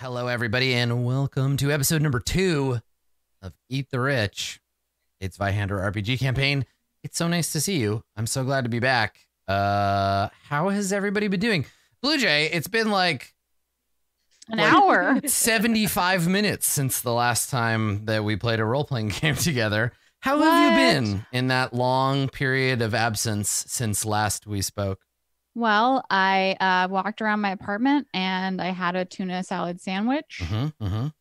Hello, everybody, and welcome to episode number 2 of Eat the Rich. It's Vihander RPG campaign. It's so nice to see you. I'm so glad to be back. How has everybody been doing? Blue Jay, it's been like an hour. 75 minutes since the last time that we played a role-playing game together. How have you been in that long period of absence since last we spoke? Well, I walked around my apartment and I had a tuna salad sandwich. Very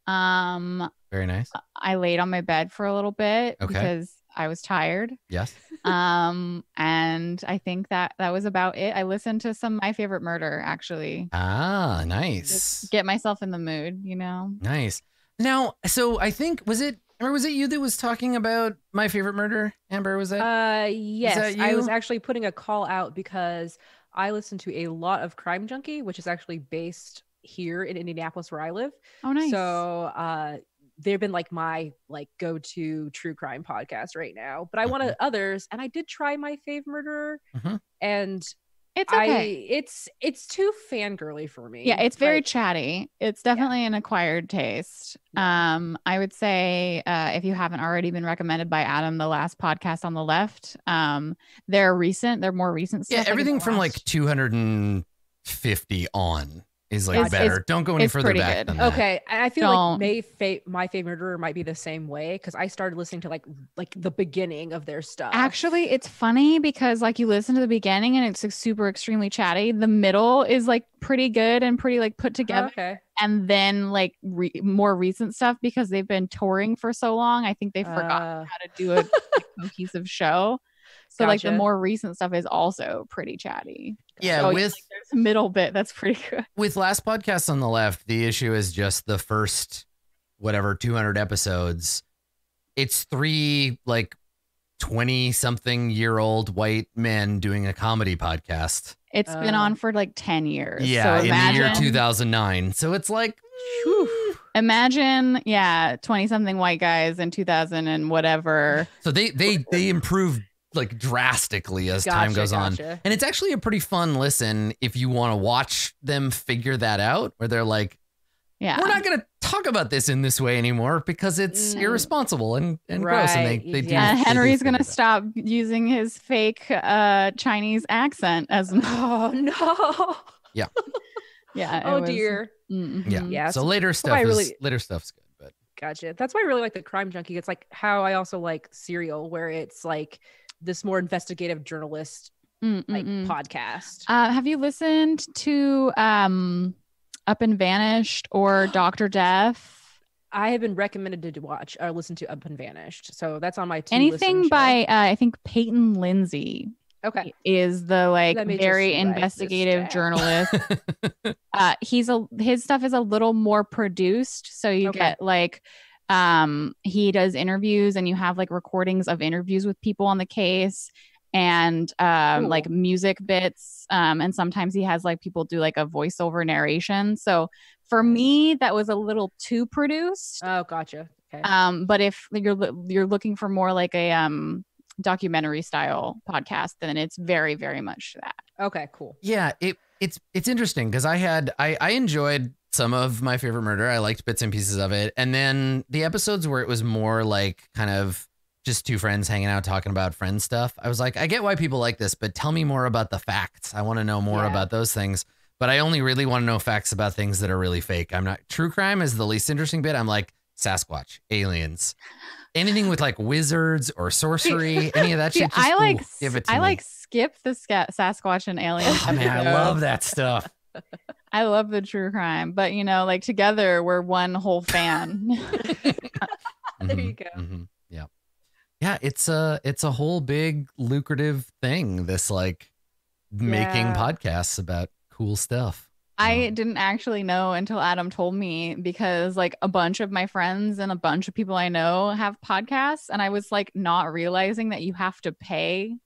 nice. I laid on my bed for a little bit because I was tired. Yes. And I think that was about it. I listened to some My Favorite Murder, actually. Ah, nice. Just get myself in the mood, you know? Nice. Now, so I think, was it you that was talking about My Favorite Murder? Amber, was that? Yes. I was actually putting a call out because I listen to a lot of Crime Junkie, which is actually based here in Indianapolis where I live. Oh, nice. So they've been like my go-to true crime podcast right now. But I wanted others, and I did try My Favorite Murder, and it's okay. It's too fangirly for me. Yeah, it's very chatty. It's definitely an acquired taste. I would say if you haven't already been recommended by Adam, the last podcast on the left, they're more recent stuff. Yeah, everything from like 250 on is like better. Don't go any further back than that. Okay, I feel like My Favorite Murderer might be the same way because I started listening to like the beginning of their stuff. Actually, it's funny because like you listen to the beginning and it's like super extremely chatty. The middle is like pretty good and pretty like put together. Okay. And then like more recent stuff because they've been touring for so long. I think they forgot how to do a cohesive show. So like the more recent stuff is also pretty chatty. Yeah, so, there's a middle bit that's pretty good. With last podcast on the left, the issue is just the first 200 episodes. It's 3 like 20-something-year-old white men doing a comedy podcast. It's been on for like 10 years. Yeah, so in the year 2009. So it's like imagine 20-something white guys in 2000 and whatever. So they improved like drastically as time goes on. And it's actually a pretty fun listen if you want to watch them figure that out, where they're like, we're not going to talk about this in this way anymore because it's irresponsible and gross. And they do. Henry's going to stop using his fake Chinese accent as oh no. Yeah. Yeah. Oh dear. Yeah. So later stuff's good, but gotcha. That's why I really like the Crime Junkie. It's like how I also like Serial, where it's like this more investigative journalist podcast. Have you listened to Up and Vanished or Dr. Death? I have been recommended to watch or listen to Up and Vanished, so that's on my anything by I think Peyton Lindsay. Okay, is the very investigative journalist. His stuff is a little more produced, so you get like he does interviews and you have like recordings of interviews with people on the case and like music bits and sometimes he has like people do like a voiceover narration. So for me that was a little too produced. Oh, gotcha. Okay. But if you're looking for more like a documentary style podcast, then it's very, very much that. Okay, cool. Yeah, it's interesting because I enjoyed some of My Favorite Murder. I liked bits and pieces of it. And then the episodes where it was more like kind of just two friends hanging out talking about friend stuff, I was like, I get why people like this, but tell me more about the facts. I want to know more about those things. But I only really want to know facts about things that are really fake. True crime is the least interesting bit. I'm like Sasquatch, aliens, anything with like wizards or sorcery, any of that shit. Give it to me. Skip the Sasquatch and aliens. I mean, I love that stuff. I love the true crime, but like together we're one whole fan. There you go. Yeah. Yeah. It's a whole big lucrative thing. This like making podcasts about cool stuff. I didn't actually know until Adam told me because like a bunch of my friends and a bunch of people I know have podcasts. And I was like not realizing that you have to pay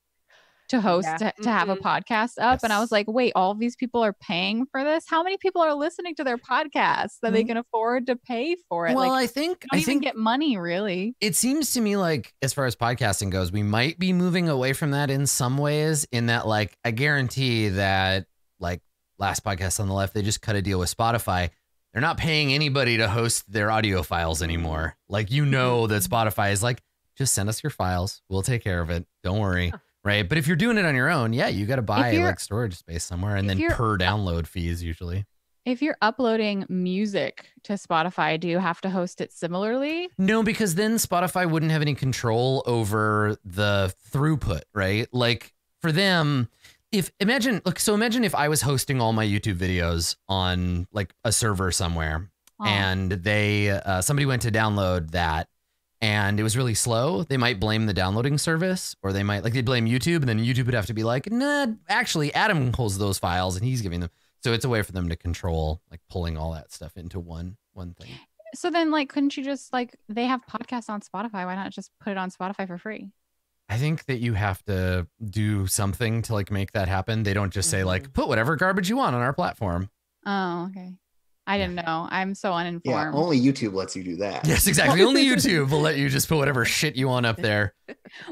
to host to have a podcast up. And I was like, wait, all of these people are paying for this? How many people are listening to their podcasts that they can afford to pay for it? Well, like, I think get money really. It seems to me like as far as podcasting goes, we might be moving away from that in some ways, in that like I guarantee that like last podcast on the left, they just cut a deal with Spotify. they're not paying anybody to host their audio files anymore. Like, you know that Spotify is like, just send us your files. We'll take care of it. Don't worry. Right. But if you're doing it on your own, yeah, you got to buy like storage space somewhere and then per download fees usually. If you're uploading music to Spotify, do you have to host it similarly? No, because then Spotify wouldn't have any control over the throughput, right? Like for them, imagine if I was hosting all my YouTube videos on like a server somewhere and somebody went to download that and it was really slow, they might blame the downloading service, or they'd blame YouTube, and then YouTube would have to be like, nah, actually Adam holds those files and he's giving them. So it's a way for them to control, like pulling all that stuff into one thing. So then, like, couldn't you just they have podcasts on Spotify? Why not just put it on Spotify for free? I think that you have to do something to like make that happen. They don't just say like, put whatever garbage you want on our platform. Oh, okay. I didn't know. I'm so uninformed. Yeah, only YouTube lets you do that. Yes, exactly. Only YouTube will let you just put whatever shit you want up there.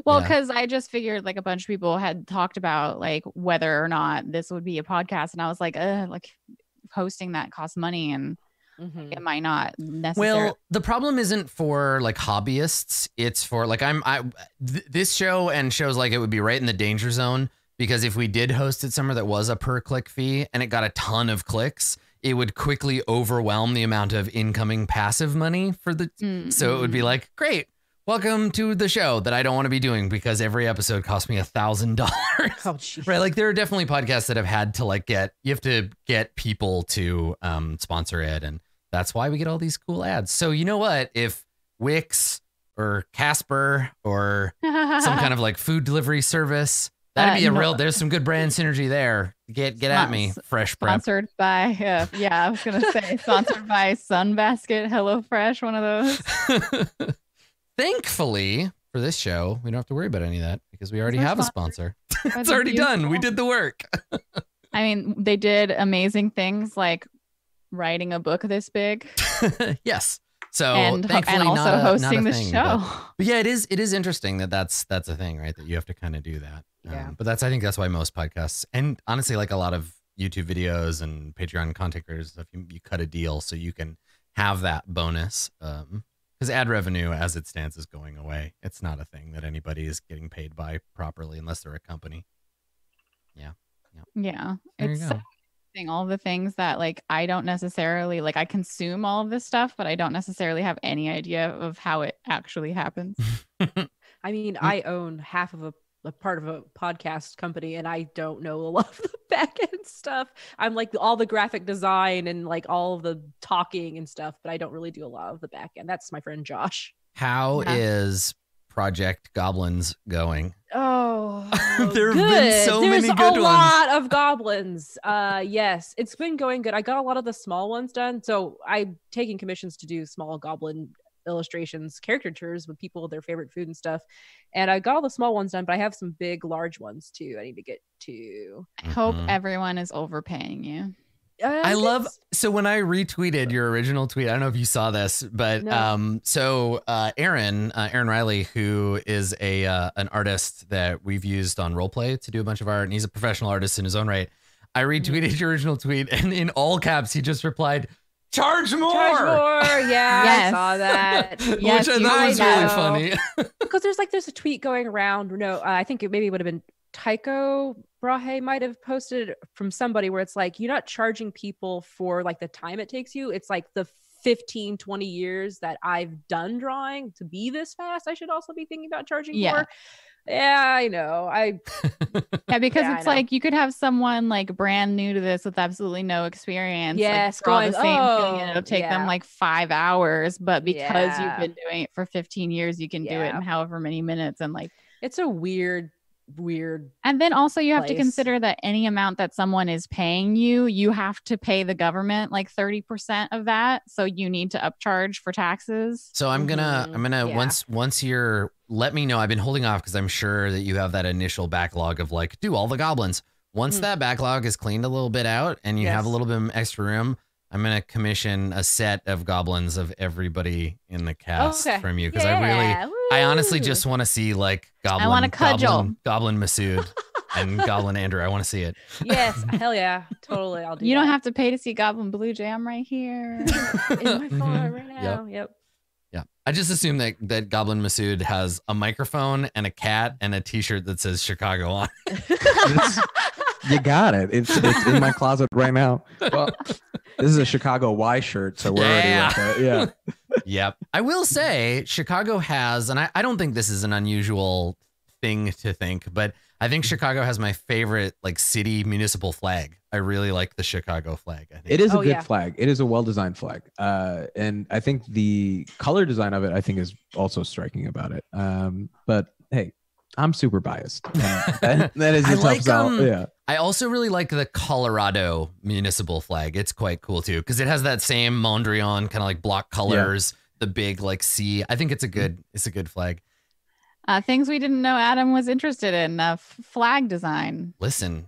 Well, because I just figured like a bunch of people had talked about like whether or not this would be a podcast, and I was like hosting that costs money, and it might not necessarily. Well, the problem isn't for like hobbyists. It's for like this show and shows like it would be right in the danger zone, because if we did host it somewhere that was a per click fee and it got a ton of clicks, it would quickly overwhelm the amount of incoming passive money for the. So it would be like, great, welcome to the show that I don't want to be doing because every episode cost me $1,000. Oh, geez. Right. Like there are definitely podcasts that have had to like you have to get people to sponsor it. And that's why we get all these cool ads. So you know what? If Wix or Casper or some kind of like food delivery service, that'd be there's some good brand synergy there. Get at me, Fresh Prep. Sponsored by, I was going to say sponsored by Sunbasket, HelloFresh, one of those. Thankfully, for this show, we don't have to worry about any of that because we already have a sponsor. It's already done. We did the work. I mean, they did amazing things like writing a book this big. Yes. So and also hosting the show. But yeah, it is interesting that's a thing, right? That you have to kind of do that. Yeah. But I think that's why most podcasts, and honestly, like a lot of YouTube videos and Patreon content creators, stuff, you cut a deal so you can have that bonus. Because ad revenue, as it stands, is going away. It's not a thing that anybody is getting paid by properly unless they're a company. Yeah. It's all the things that like I don't necessarily like. I consume all of this stuff, but I don't necessarily have any idea of how it actually happens. I mean, I own half of a part of a podcast company, and I don't know a lot of the back end stuff. I'm like all the graphic design and like all of the talking and stuff, but I don't really do a lot of the back end. That's my friend Josh. How is Project Goblins going? Oh, there have been so many good ones. There's a lot of goblins. Yes, it's been going good. I got a lot of the small ones done. So I'm taking commissions to do small goblin illustrations, caricatures with people with their favorite food and stuff. And I got all the small ones done, but I have some big, large ones too. I need to get to. I hope everyone is overpaying you. So when I retweeted your original tweet, I don't know if you saw this, but Aaron Riley, who is an artist that we've used on Roleplay to do a bunch of art, and he's a professional artist in his own right. I retweeted your original tweet, and in all caps, he just replied, "Charge more!" Yeah, yes. I saw that. Yes, which I thought was really funny. Because there's a tweet going around. No, I think it maybe would have been Tycho Brahe might have posted from somebody where it's like, you're not charging people for like the time it takes you. It's like the 15-20 years that I've done drawing to be this fast. I should also be thinking about charging for. Yeah, I know. Because it's like you could have someone like brand new to this with absolutely no experience. Yes, like, going, the same thing, and it'll take them like 5 hours. But because you've been doing it for 15 years, you can do it in however many minutes. And like, it's a weird. And then also you have to consider that any amount that someone is paying you, you have to pay the government like 30% of that. So you need to upcharge for taxes. So I'm gonna once you're, let me know. I've been holding off because I'm sure that you have that initial backlog of like, do all the goblins. Once that backlog is cleaned a little bit out and you have a little bit of extra room, I'm going to commission a set of goblins of everybody in the cast from you. Because I honestly just want to see like goblin Masood. and Goblin Andrew. I want to see it. Yes, hell yeah, totally. I'll do. You don't that. have to pay to see Goblin Blue Jam right here. In my phone right now. Yep. Yeah. I just assume that Goblin Masood has a microphone and a cat and a t-shirt that says Chicago on. You got it. It's in my closet right now. Well, this is a Chicago Y shirt, so we're already with it. Yeah. Yep. I will say Chicago has, and I don't think this is an unusual thing to think, but I think Chicago has my favorite like city municipal flag. I really like the Chicago flag. I think. It is a Oh, good yeah. flag. It is a well-designed flag. And I think the color design of it, I think, is also striking about it. But hey, I'm super biased. And that is I a tough like, sell. Yeah. I also really like the Colorado municipal flag. It's quite cool too because it has that same Mondrian kind of like block colors, the big like C. I think it's a good flag. Things we didn't know Adam was interested in, flag design. Listen,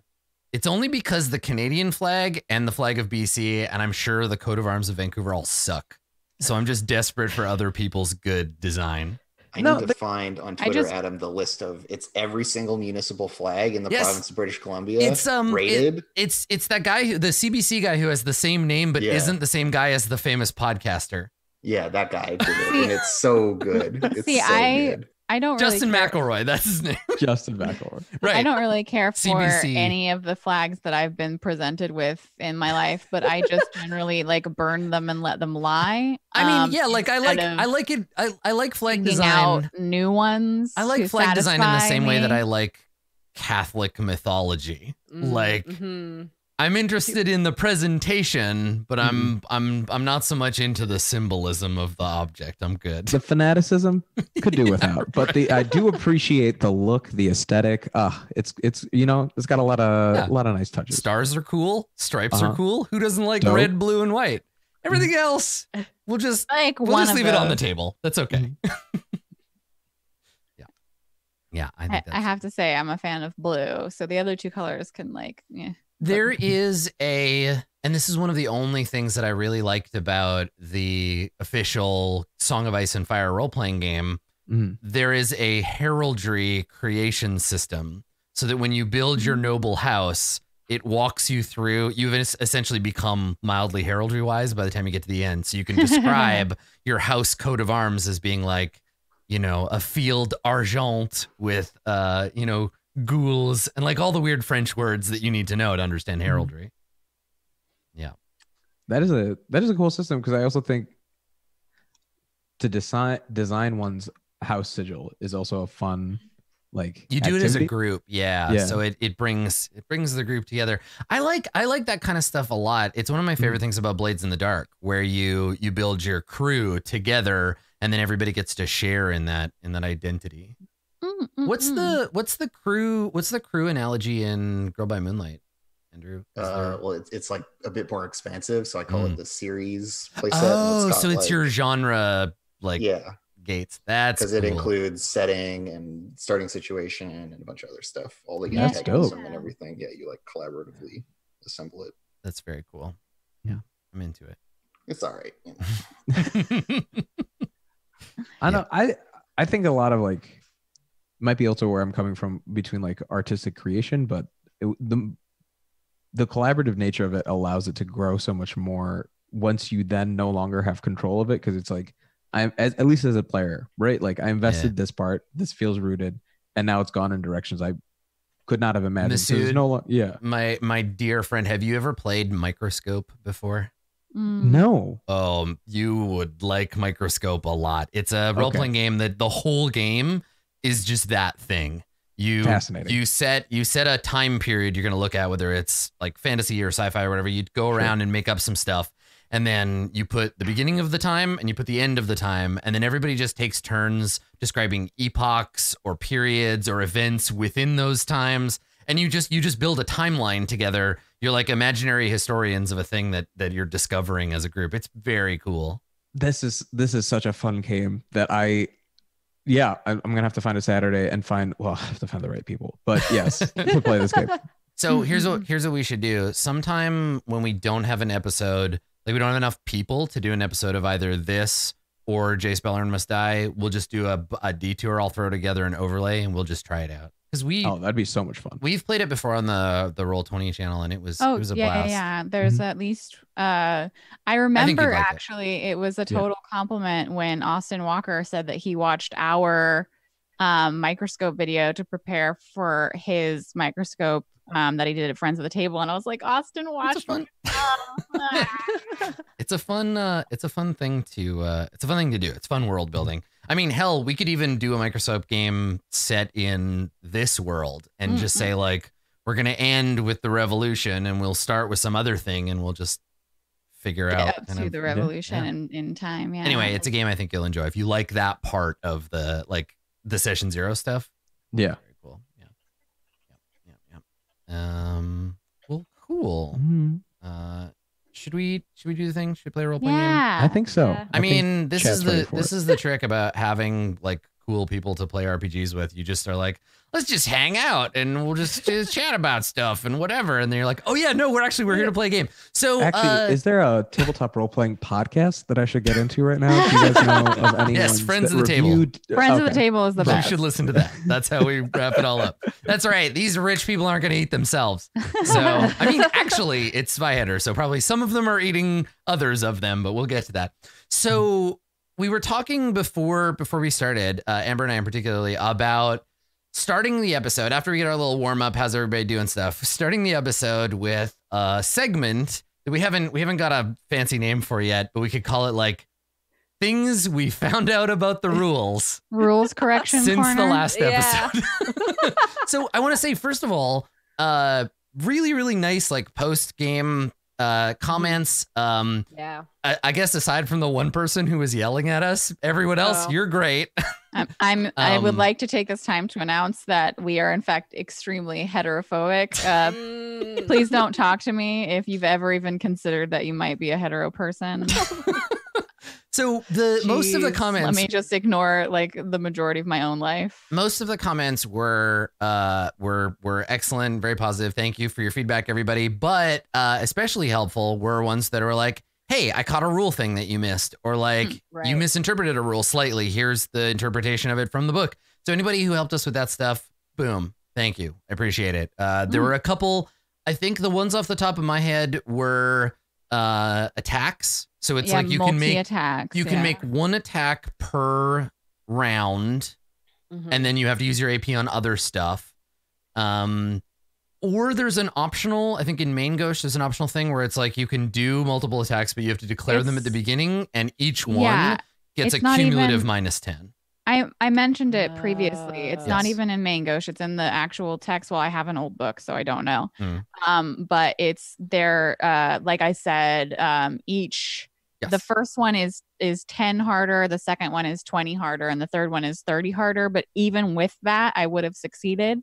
it's only because the Canadian flag and the flag of BC, and I'm sure the coat of arms of Vancouver all suck. So I'm just desperate for other people's good design. I No, need to but- find on Twitter, just- Adam, the list of it's every single municipal flag in the Yes. province of British Columbia. It's rated. It's that guy, the CBC guy who has the same name but Yeah. isn't the same guy as the famous podcaster. Yeah, that guy did it, and it's so good. It's See, so good. I don't Justin really care. McElroy, that's his name. Justin McElroy. Right. I don't really care for CBC. any of the flags that I've been presented with in my life, but I just generally like burn them and let them lie. I mean, yeah, like I like instead of I like it. I like flag thinking design. out new ones. I like to flag design in the satisfy same way that me. I like Catholic mythology. Like Mhm. I'm interested in the presentation, but I'm not so much into the symbolism of the object. I'm good. The fanaticism could do without, but I do appreciate the look, the aesthetic. It's it's got a lot of nice touches. Stars are cool. Stripes Uh-huh. are cool. Who doesn't like Dope. red, blue, and white? Everything else, we'll just like we'll one just of leave it on the those. table. That's okay. Yeah, I think I have to say I'm a fan of blue, so the other two colors can like. Yeah. There is and this is one of the only things that I really liked about the official Song of Ice and Fire role-playing game. Mhm. There is a heraldry creation system so that when you build your noble house, it walks you through. You've essentially become mildly heraldry wise by the time you get to the end. So you can describe your house coat of arms as being like, a field argent with, ghouls and like all the weird French words that you need to know to understand heraldry. Yeah. That is a cool system because I also think to design one's house sigil is also a fun like You do it as a activity. group. Yeah. Yeah. So it brings the group together. I like that kind of stuff a lot. It's one of my favorite things about Blades in the Dark, where you build your crew together and then everybody gets to share in that identity. What's the crew analogy in Girl by Moonlight, Andrew? Is there- Well, it's like a bit more expansive, so I call Mm. it the series playset. and Oh, got, so it's like- your genre like yeah, gates. That's because cool. it includes setting and starting situation and a bunch of other stuff. All the Yeah. That's antagonism dope. and everything. Yeah, you like collaboratively assemble it. That's very cool. Yeah. Yeah, I'm into it. It's all right. You know. I know. I think a lot of like might be also where I'm coming from between like artistic creation, but the collaborative nature of it allows it to grow so much more once you then no longer have control of it because it's like at least as a player, right? Like I invested this part, this feels rooted, and now it's gone in directions I could not have imagined. So there's Masood? yeah. My dear friend, have you ever played Microscope before? No. You would like Microscope a lot. It's a role-playing game that the whole game is just that thing. Fascinating. You set a time period you're going to look at, whether it's like fantasy or sci-fi or whatever. You'd go around and make up some stuff. And then you put the beginning of the time and you put the end of the time. And then everybody just takes turns describing epochs or periods or events within those times. And you just build a timeline together. You're like imaginary historians of a thing that you're discovering as a group. It's very cool. This is such a fun game that I'm gonna have to find a Saturday and I have to find the right people. But yes, to play this game. So here's what we should do. Sometime when we don't have an episode, like we don't have enough people to do an episode of either this or Jace Beleren Must Die, we'll just do a detour. I'll throw together an overlay and we'll just try it out. because that'd be so much fun. we've played it before on the Roll20 channel, and it was Oh, it was a yeah, blast. yeah. There's Mhm. at least I remember like it. actually it was a total compliment when Austin Walker said that he watched our microscope video to prepare for his microscope that he did at Friends of the Table. And I was like, Austin, watch fun- my- It's a fun thing to do. It's fun world building. I mean, hell, we could even do a Microsoft game set in this world and just say like, we're gonna end with the revolution, and we'll start with some other thing, and we'll just figure Get out up kind to of- the revolution yeah. in time. Yeah. Anyway, it's a game I think you'll enjoy if you like that part of the session 0 stuff. Yeah. Very cool. Yeah. Well, cool. Mhm. Should we do the thing? Should we play a role playing game? yeah. I think so. Yeah. I mean, this chat's is ready the for this it. is the trick about having like cool people to play RPGs with. You just are like, let's just hang out and we'll just chat about stuff and whatever. And then you're like, oh yeah, no, we're here to play a game. So Actually, is there a tabletop role playing podcast that I should get into right now? Do you guys know of any? Yes, ones Friends that of the Table. reviewed- Friends of the Okay. Table is the you best. should listen to that. That's how we wrap it all up. That's right. These rich people aren't going to eat themselves. So, I mean, actually, it's Spyheader. So probably some of them are eating others of them, but we'll get to that. So we were talking before we started, Amber and I in particularly, about starting the episode after we get our little warm up. How's everybody doing stuff? Starting the episode with a segment that we haven't got a fancy name for yet, but we could call it like things we found out about the rules Rules correction since corner. the last Yeah. episode. So I want to say, first of all, really, really nice like post game comments. Yeah. I guess aside from the one person who was yelling at us, everyone else, Oh. you're great. I would Um, like to take this time to announce that we are in fact extremely heterophobic. Please don't talk to me if you've ever even considered that you might be a hetero person. So the most of the Jeez, comments, Let me just ignore like the majority of my own life. most of the comments were excellent, very positive. Thank you for your feedback, everybody. But especially helpful were ones that were like, hey, I caught a rule thing that you missed, or like you Right. misinterpreted a rule slightly. Here's the interpretation of it from the book. So anybody who helped us with that stuff, boom, thank you. I appreciate it. There were a couple, I think the ones off the top of my head were attacks. So it's like you can make attacks. make one attack per round, Mhm. and then you have to use your AP on other stuff. Or there's an optional, I think in Main Ghost, there's an optional thing where it's like you can do multiple attacks, but you have to declare them at the It's- beginning, and each one Yeah, gets a it's not cumulative even- -10. I mentioned it previously. It's not Yes. even in Mangosh. It's in the actual text. Well, I have an old book, so I don't know. Mm. But it's there. Like I said, each the Yes. first one is 10 harder. The second one is 20 harder, and the third one is 30 harder. But even with that, I would have succeeded.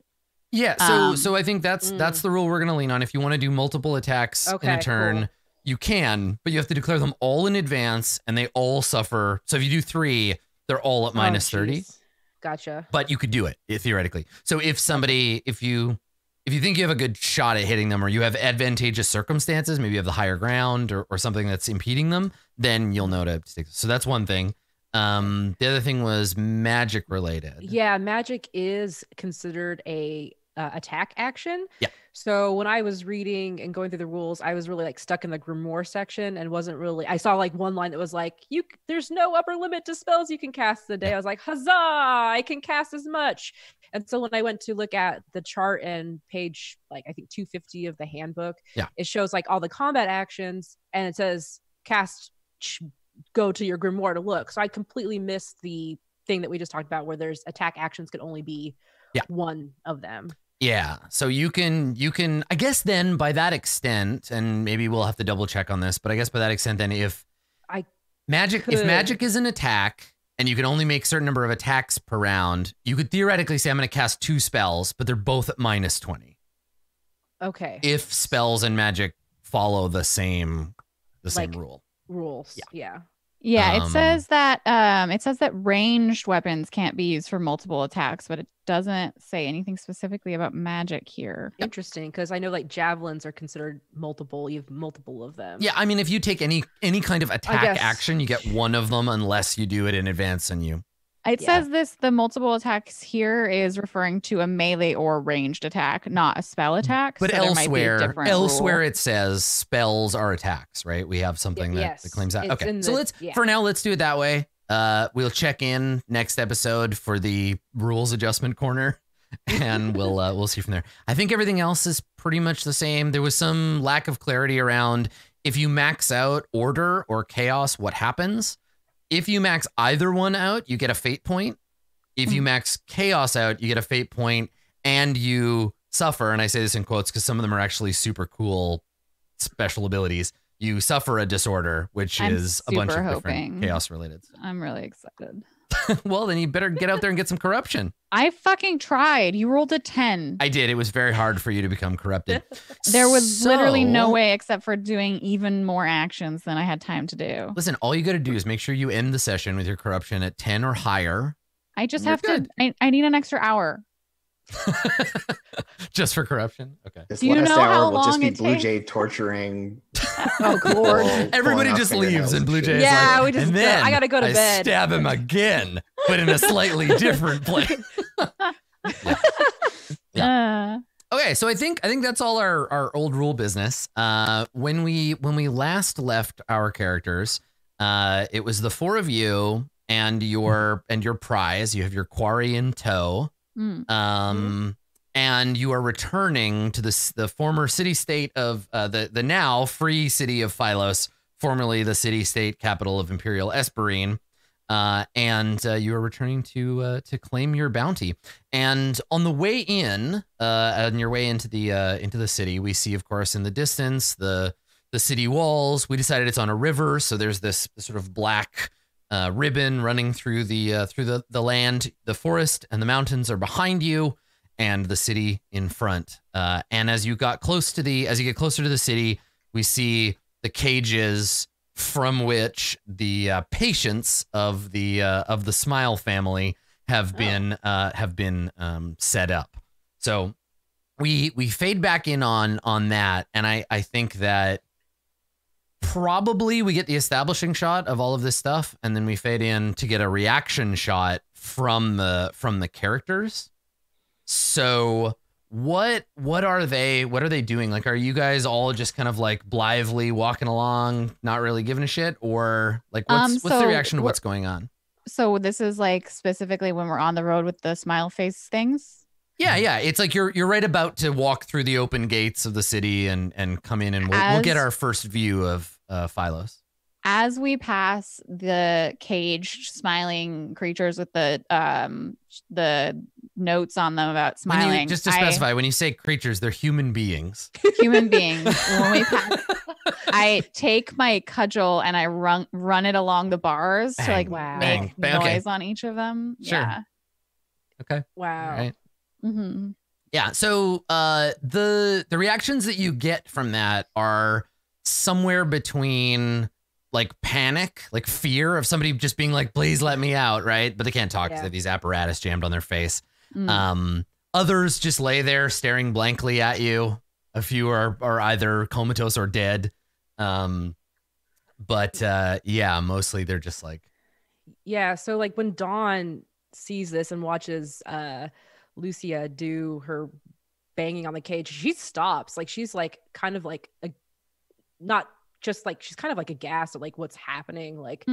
Yeah, so I think that's the rule we're gonna lean on. If you want to do multiple attacks in Okay, a turn, cool. you can, but you have to declare them all in advance, and they all suffer. So if you do 3, they're all at -30. geez. Gotcha. But you could do it theoretically. So if somebody, if you think you have a good shot at hitting them, or you have advantageous circumstances, maybe you have the higher ground or something that's impeding them, then you'll know to stick. So that's one thing. The other thing was magic related. Yeah, magic is considered a attack action. Yeah. So when I was reading and going through the rules, I was really like stuck in the grimoire section and wasn't really. I saw like one line that was like, there's no upper limit to spells you can cast a day. I was like, huzzah! I can cast as much. And so when I went to look at the chart and page like I think 250 of the handbook, it shows like all the combat actions and it says cast. Go to your grimoire to look. So I completely missed the thing that we just talked about where there's attack actions could only be one of them. Yeah. So you can, I guess then by that extent, and maybe we'll have to double check on this, but I guess by that extent, then if magic is an attack and you can only make a certain number of attacks per round, you could theoretically say I'm going to cast 2 spells, but they're both at -20. Okay. If spells and magic follow the same rule. Rules. Yeah. Yeah, it says that ranged weapons can't be used for multiple attacks, but it doesn't say anything specifically about magic here. Interesting, because I know like javelins are considered multiple. You have multiple of them. Yeah, I mean, if you take any kind of attack guess. action, you get one of them unless you do it in advance and you It Yeah. says the multiple attacks here is referring to a melee or ranged attack, not a spell attack. But so there might be a elsewhere, different elsewhere rule. it says spells are attacks, right? We have something that yes. claims that. It's Okay, in so the- yeah. for now, let's do it that way. We'll check in next episode for the rules adjustment corner, and we'll see from there. I think everything else is pretty much the same. There was some lack of clarity around if you max out order or chaos, what happens. If you max either one out, you get a fate point. If you max chaos out, you get a fate point and you suffer. And I say this in quotes because some of them are actually super cool special abilities. You suffer a disorder, which I'm is a bunch of super different hoping. chaos related stuff. I'm really excited. Well, then you better get out there and get some corruption. I fucking tried. You rolled a 10. I did. It was very hard for you to become corrupted. There was literally no So, way except for doing even more actions than I had time to do. Listen, all you got to do is make sure you end the session with your corruption at 10 or higher. I just You're have good. to. I need an extra hour. Just for corruption. Okay. This Do you last know how hour will just long be it Blue takes? Jay torturing. Oh, Lord. Everybody just leaves and Blue Jay's Yeah, like, we just and go- then I gotta go to I bed. stab him again, but in a slightly different place. Okay, so I think that's all our old rule business. When we last left our characters, it was the four of you and your prize. You have your quarry in tow. And you are returning to the former city-state of the now free city of Phylos, formerly the city-state capital of Imperial Esperine. And you are returning to claim your bounty. And on the way in, on your way into the city, we see, of course, in the distance the city walls. We decided it's on a river, so there's this sort of black ribbon running through the land. The forest and the mountains are behind you, and the city in front. And as you get closer to the city, we see the cages from which the patients of the Smile family have been set up. So we fade back in on that, and I think that probably we get the establishing shot of all of this stuff, and then we fade in to get a reaction shot from the characters. So what are they doing? Like, are you guys all just kind of like blithely walking along, not really giving a shit, or like what's the so reaction to what's going on? So this is like specifically when we're on the road with the smile face things. Yeah. It's like you're right about to walk through the open gates of the city and come in, and we'll get our first view of Phylos. As we pass the caged smiling creatures with the notes on them about smiling. Just to specify, when you say creatures, they're human beings. Human beings. When we pass, I take my cudgel and I run it along the bars to like Bang. make Okay. noise on each of them. Sure. Yeah. Okay. Wow. All right. Mm-hmm. Yeah. So the reactions that you get from that are somewhere between like panic, like fear of somebody just being like, please let me out, right? But they can't talk because they have these apparatus jammed on their face. Others just lay there staring blankly at you. A few are either comatose or dead. But mostly they're just like. Yeah. So like when Dawn sees this and watches Lucia do her banging on the cage, she stops. Like she's like kind of like not just like, she's kind of like aghast at like what's happening. Like,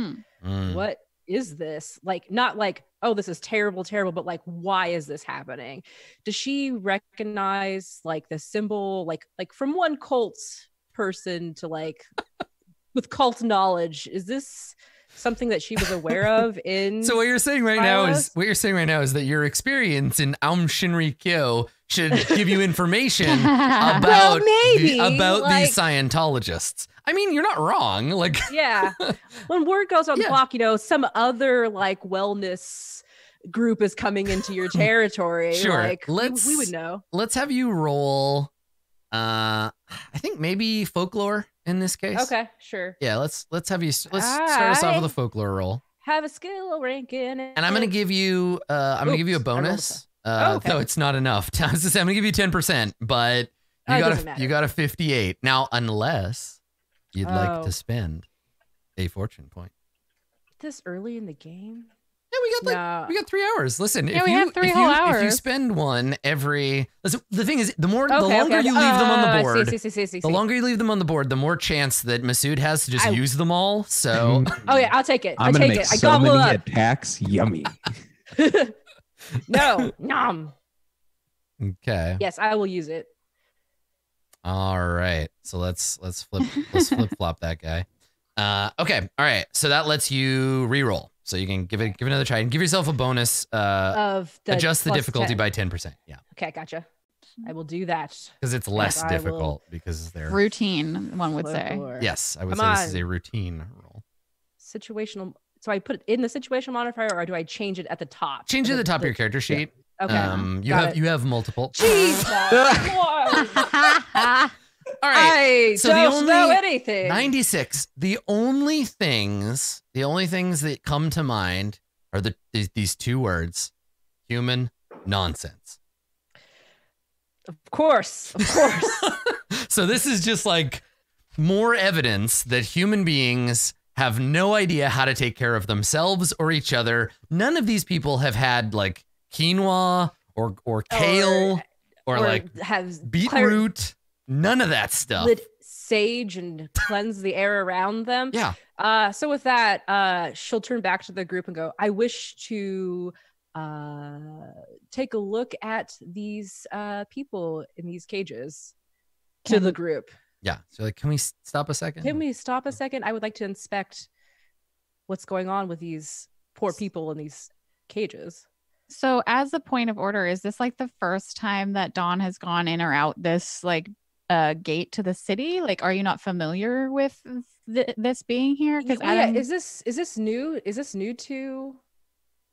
what is this? Like, not like, oh, this is terrible, but like, why is this happening? Does she recognize like the symbol, like from one cult person to like with cult knowledge? Is this something that she was aware of in So what you're saying right now is that your experience in Aum Shinri Kyo should give you information about Well, maybe, these Scientologists. I mean, you're not wrong. Like, yeah, when word goes on the block, some other like wellness group is coming into your territory. Sure. Like we would know. Let's have you roll. I think maybe folklore in this case. Okay, sure. Yeah, let's have you. Let's start us off with a folklore roll. Have a skill ranking, and I'm gonna give you. I'm gonna give you a bonus. Okay. No, it's not enough. I was gonna say I'm gonna give you 10%, but you got a 58 now, unless you'd like to spend a fortune point. This early in the game. We got 3 hours. Listen, Yeah, we have 3 whole if you hours. spend one every, listen, the thing is, the longer you leave them on the board, the longer you leave them on the board, the more chance that Masood has to just use them all. So, Oh yeah, I'll take it. I'm gonna make so gobble many up. attacks. Yummy. No, nom. okay. Yes, I will use it. All right. So let's flip flop that guy. Okay. All right. So that lets you re-roll. So you can give it another try and give yourself a bonus. Of the Adjust the plus difficulty 10. by 10%. Yeah. Okay, gotcha. I will do that. Because it's less I will- difficult because they're Routine, one would say. Folklore. yes. I would Come say this is on. a routine roll. Situational. So I put it in the situational modifier, or do I change it at the top? Change it at the top of your character sheet. Okay. You have multiple. Jesus. Lord. All right. I So the don't only- know anything. 96. The only things that come to mind are these two words: human nonsense. Of course. So this is just like more evidence that human beings have no idea how to take care of themselves or each other. None of these people have had like quinoa or kale or like have beetroot. None of that stuff. lit sage and cleanse the air around them. Yeah. So with that, she'll turn back to the group and go, I wish to take a look at these people in these cages to the group. Yeah. So like, can we stop a second? Can we stop a second? I would like to inspect what's going on with these poor people in these cages. So, as a point of order, is this like the first time that Dawn has gone in or out this like gate to the city? Like, are you not familiar with this being here? Because is this new? Is this new to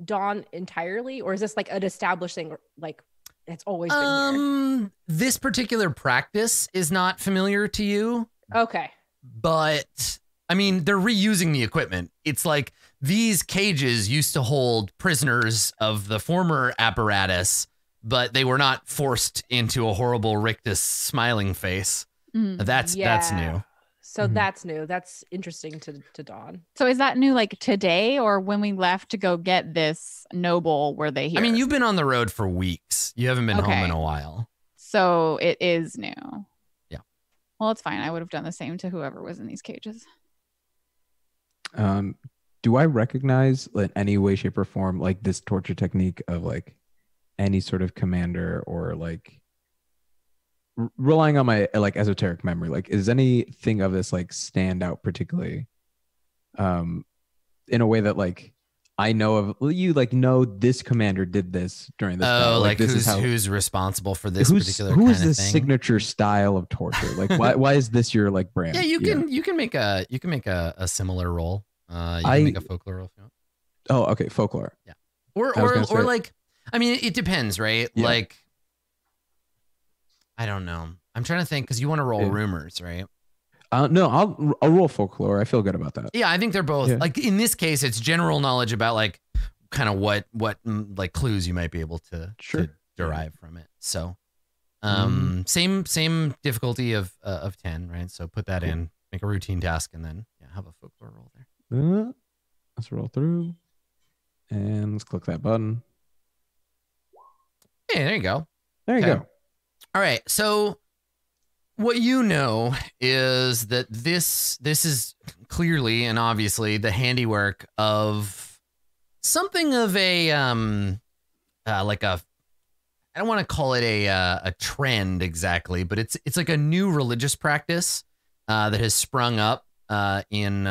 Dawn entirely, or is this like an established thing? Like it's always been here? This particular practice is not familiar to you. Okay. But I mean, they're reusing the equipment. It's like these cages used to hold prisoners of the former apparatus, but they were not forced into a horrible rictus smiling face. That's new. So that's new. That's interesting to Dawn. So is that new like today, or when we left to go get this noble, were they here? I mean, you've been on the road for weeks. You haven't been home Okay. in a while. So it is new. Yeah. Well, it's fine. I would have done the same to whoever was in these cages. Do I recognize in any way, shape, or form like this torture technique of like any sort of commander or like relying on my like esoteric memory? Like, is anything of this like stand out particularly in a way that like I know of? You like know this commander did this during this battle. Like this is how, who's responsible for this who particular is kind of this thing? signature style of torture? Like, why is this your like brand? Yeah, you can make a similar roll. You can make a folklore roll if you want. Oh, okay, folklore. Yeah. I was gonna say- Or like, I mean, it depends, right? Yeah. Like, I don't know. I'm trying to think because you want to roll Yeah. rumors, right? No, I'll roll folklore. I feel good about that. Yeah, I think they're both Yeah. like in this case, it's general knowledge about like kind of what like clues you might be able to derive from it. So, same difficulty of 10, right? So put that in, make a routine task, and then have a folklore roll there. Let's roll through, and let's click that button. Hey, there you go. There you Okay. go. All right. So what you know is that this is clearly and obviously the handiwork of something of a like a, I don't want to call it a trend exactly, but it's like a new religious practice that has sprung up in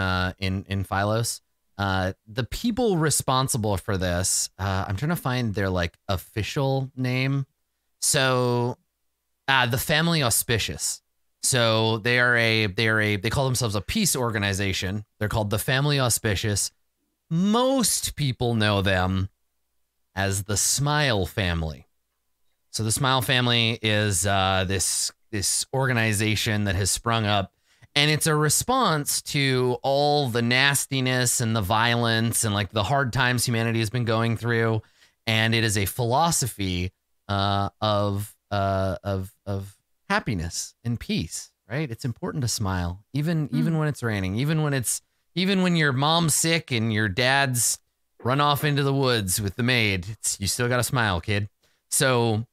Philos. The people responsible for this, I'm trying to find their like official name. So the Family Auspicious. So they call themselves a peace organization. They're called the Family Auspicious. Most people know them as the Smile Family. So the Smile Family is this organization that has sprung up, and it's a response to all the nastiness and the violence and like the hard times humanity has been going through. And it is a philosophy of happiness and peace, right? It's important to smile, even when it's raining, even when your mom's sick and your dad's run off into the woods with the maid. You still got to smile, kid. So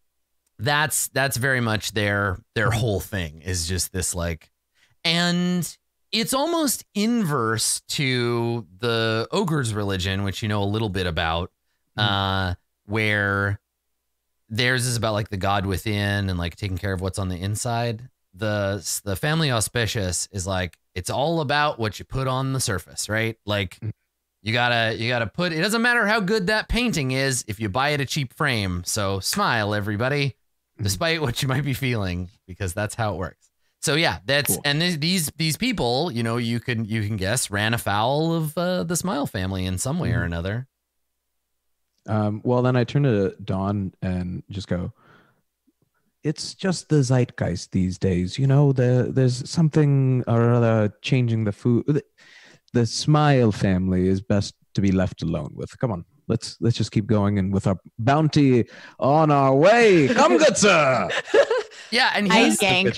that's very much their whole thing is just this like, and it's almost inverse to the ogre's religion, which you know a little bit about, where theirs is about like the God within and like taking care of what's on the inside. The family auspicious is like, it's all about what you put on the surface, right? Like you gotta put, it doesn't matter how good that painting is if you buy it a cheap frame. So smile, everybody, despite what you might be feeling, because that's how it works. So yeah, that's cool. And these people, you know, you can guess ran afoul of the Smile family in some way or another. Well, then I turn to Dawn and just go, it's just the zeitgeist these days. You know, there's something or other changing the food. The Smile family is best to be left alone with. Come on, let's just keep going and with our bounty on our way. Come, good sir. Yeah, and he's he's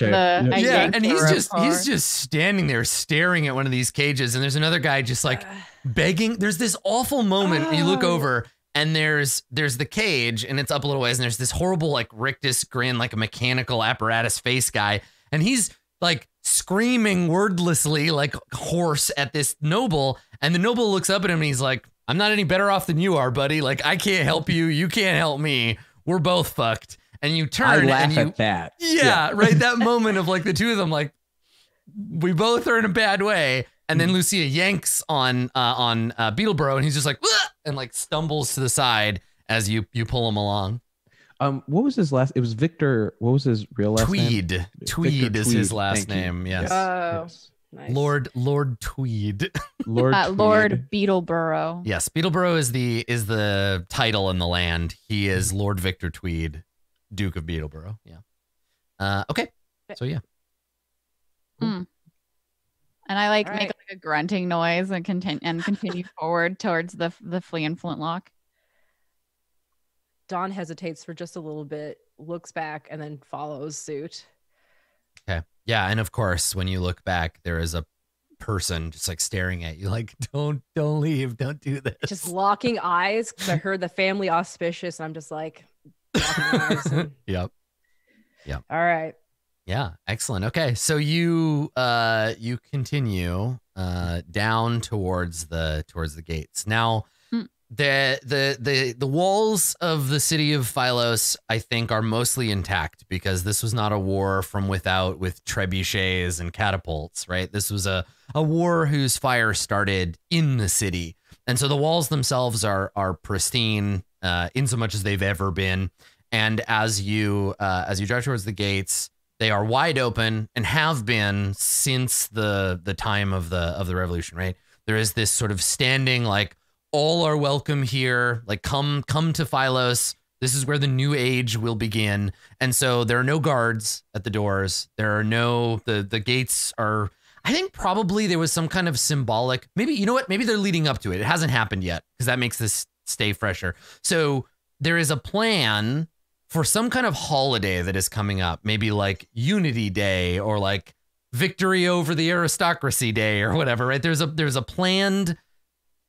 just standing there staring at one of these cages, and there's another guy just like begging. There's this awful moment. You look over, and there's the cage, and it's up a little ways, and there's this horrible like rictus grin, like a mechanical apparatus face guy, and he's like screaming wordlessly, like hoarse at this noble, and the noble looks up at him, and he's like, "I'm not any better off than you are, buddy. Like I can't help you, you can't help me. We're both fucked." And you turn I laugh and you, at that. Yeah, right. That moment of like the two of them, like we both are in a bad way. And then Lucia yanks on Beetleboro, and he's just like, "Wah!" and like stumbles to the side as you pull him along. What was his last? It was Victor. What was his real last name? Tweed is his last name. Yes. Yes. Nice. Lord Tweed. Lord Beetleboro. Yes, Beetleboro is the title in the land. He is Lord Victor Tweed, Duke of Beetleboro. Yeah. Okay. So yeah. And I like make like a grunting noise and continue forward towards the flea and flintlock. Dawn hesitates for just a little bit, looks back, and then follows suit. Okay. Yeah, and of course, when you look back, there is a person just like staring at you, like, don't leave, don't do this. Just locking eyes because I heard the family auspicious, and I'm just like, locking eyes. And... Yep. All right. Yeah, excellent. Okay, so you continue down towards the gates. Now, the walls of the city of Phylos, I think, are mostly intact because this was not a war from without with trebuchets and catapults, right? This was a war whose fire started in the city, and so the walls themselves are pristine, in so much as they've ever been. And as you drive towards the gates, they are wide open and have been since the time of the revolution, right? There is this sort of standing like, all are welcome here, like come to Phylos. This is where the new age will begin. And so there are no guards at the doors. There are no, the gates are, I think probably there was some kind of symbolic, maybe, you know what? Maybe they're leading up to it. It hasn't happened yet because that makes this stay fresher. So there is a plan for some kind of holiday that is coming up, maybe like Unity Day or like Victory Over the Aristocracy Day or whatever, right? There's a planned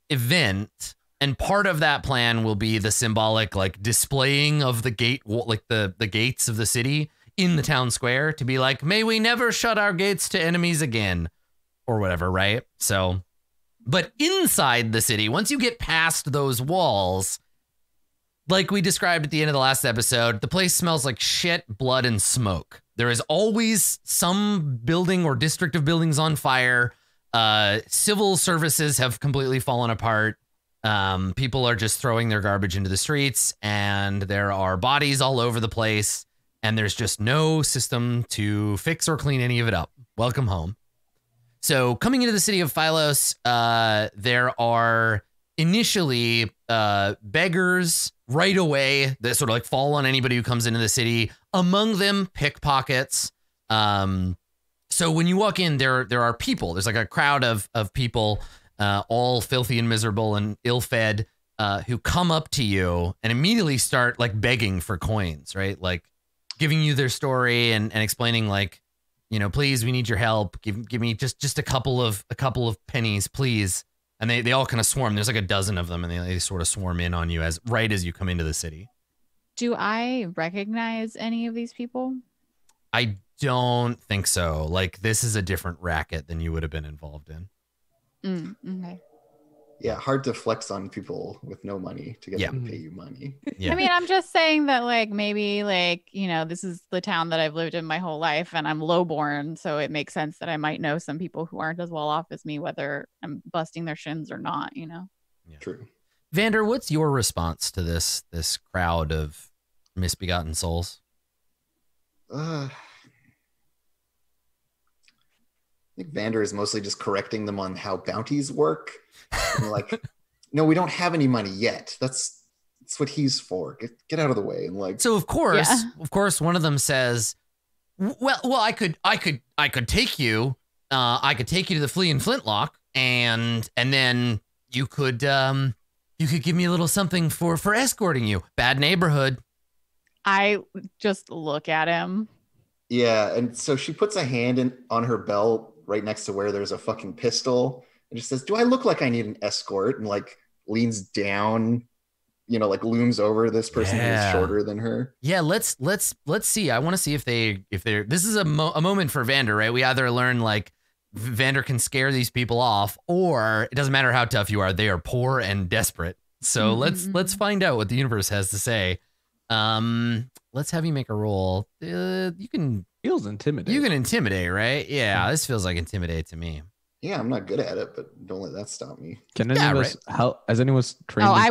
event, and part of that plan will be the symbolic like displaying of the gate, like the gates of the city in the town square to be like, may we never shut our gates to enemies again or whatever, right? So, but inside the city, once you get past those walls, like we described at the end of the last episode, the place smells like shit, blood, and smoke. There is always some building or district of buildings on fire. Civil services have completely fallen apart. People are just throwing their garbage into the streets, and there are bodies all over the place, and there's just no system to fix or clean any of it up. Welcome home. So coming into the city of Phylos, there are initially beggars right away that sort of like fall on anybody who comes into the city. Among them, pickpockets. So when you walk in, there are people. There's like a crowd of people, all filthy and miserable and ill-fed, who come up to you and immediately start like begging for coins, right? Like giving you their story and explaining like, you know, please, we need your help. Give me just a couple of pennies, please. and they all kind of swarm. There's like a dozen of them, and they sort of swarm in on you right as you come into the city. Do I recognize any of these people? I don't think so. Like, this is a different racket than you would have been involved in. Okay. Yeah, hard to flex on people with no money to get Yeah. them to pay you money. Yeah. I mean, I'm just saying that, like, maybe, like, you know, this is the town that I've lived in my whole life, and I'm lowborn, so it makes sense that I might know some people who aren't as well off as me, whether I'm busting their shins or not, you know? True. Vander, what's your response to this crowd of misbegotten souls? I think Vander is mostly just correcting them on how bounties work. And like, no, we don't have any money yet. That's what he's for. Get out of the way. And like, So of course, one of them says, "Well, I could take you. I could take you to the Flea and Flintlock, and then you could give me a little something for escorting you. Bad neighborhood." I just look at him. yeah. And so she puts a hand on her belt right next to where there's a fucking pistol, and just says, "Do I look like I need an escort?" And like leans down, you know, like looms over this person Yeah. who's shorter than her. Yeah, let's see. I want to see if they're. This is a moment for Vander, right? We either learn like Vander can scare these people off, or it doesn't matter how tough you are, they are poor and desperate. So let's find out what the universe has to say. Let's have you make a roll. You can intimidate, right? Yeah, this feels like intimidate to me. Yeah, I'm not good at it, but don't let that stop me. Can any of us help? Has anyone trained? Oh, this I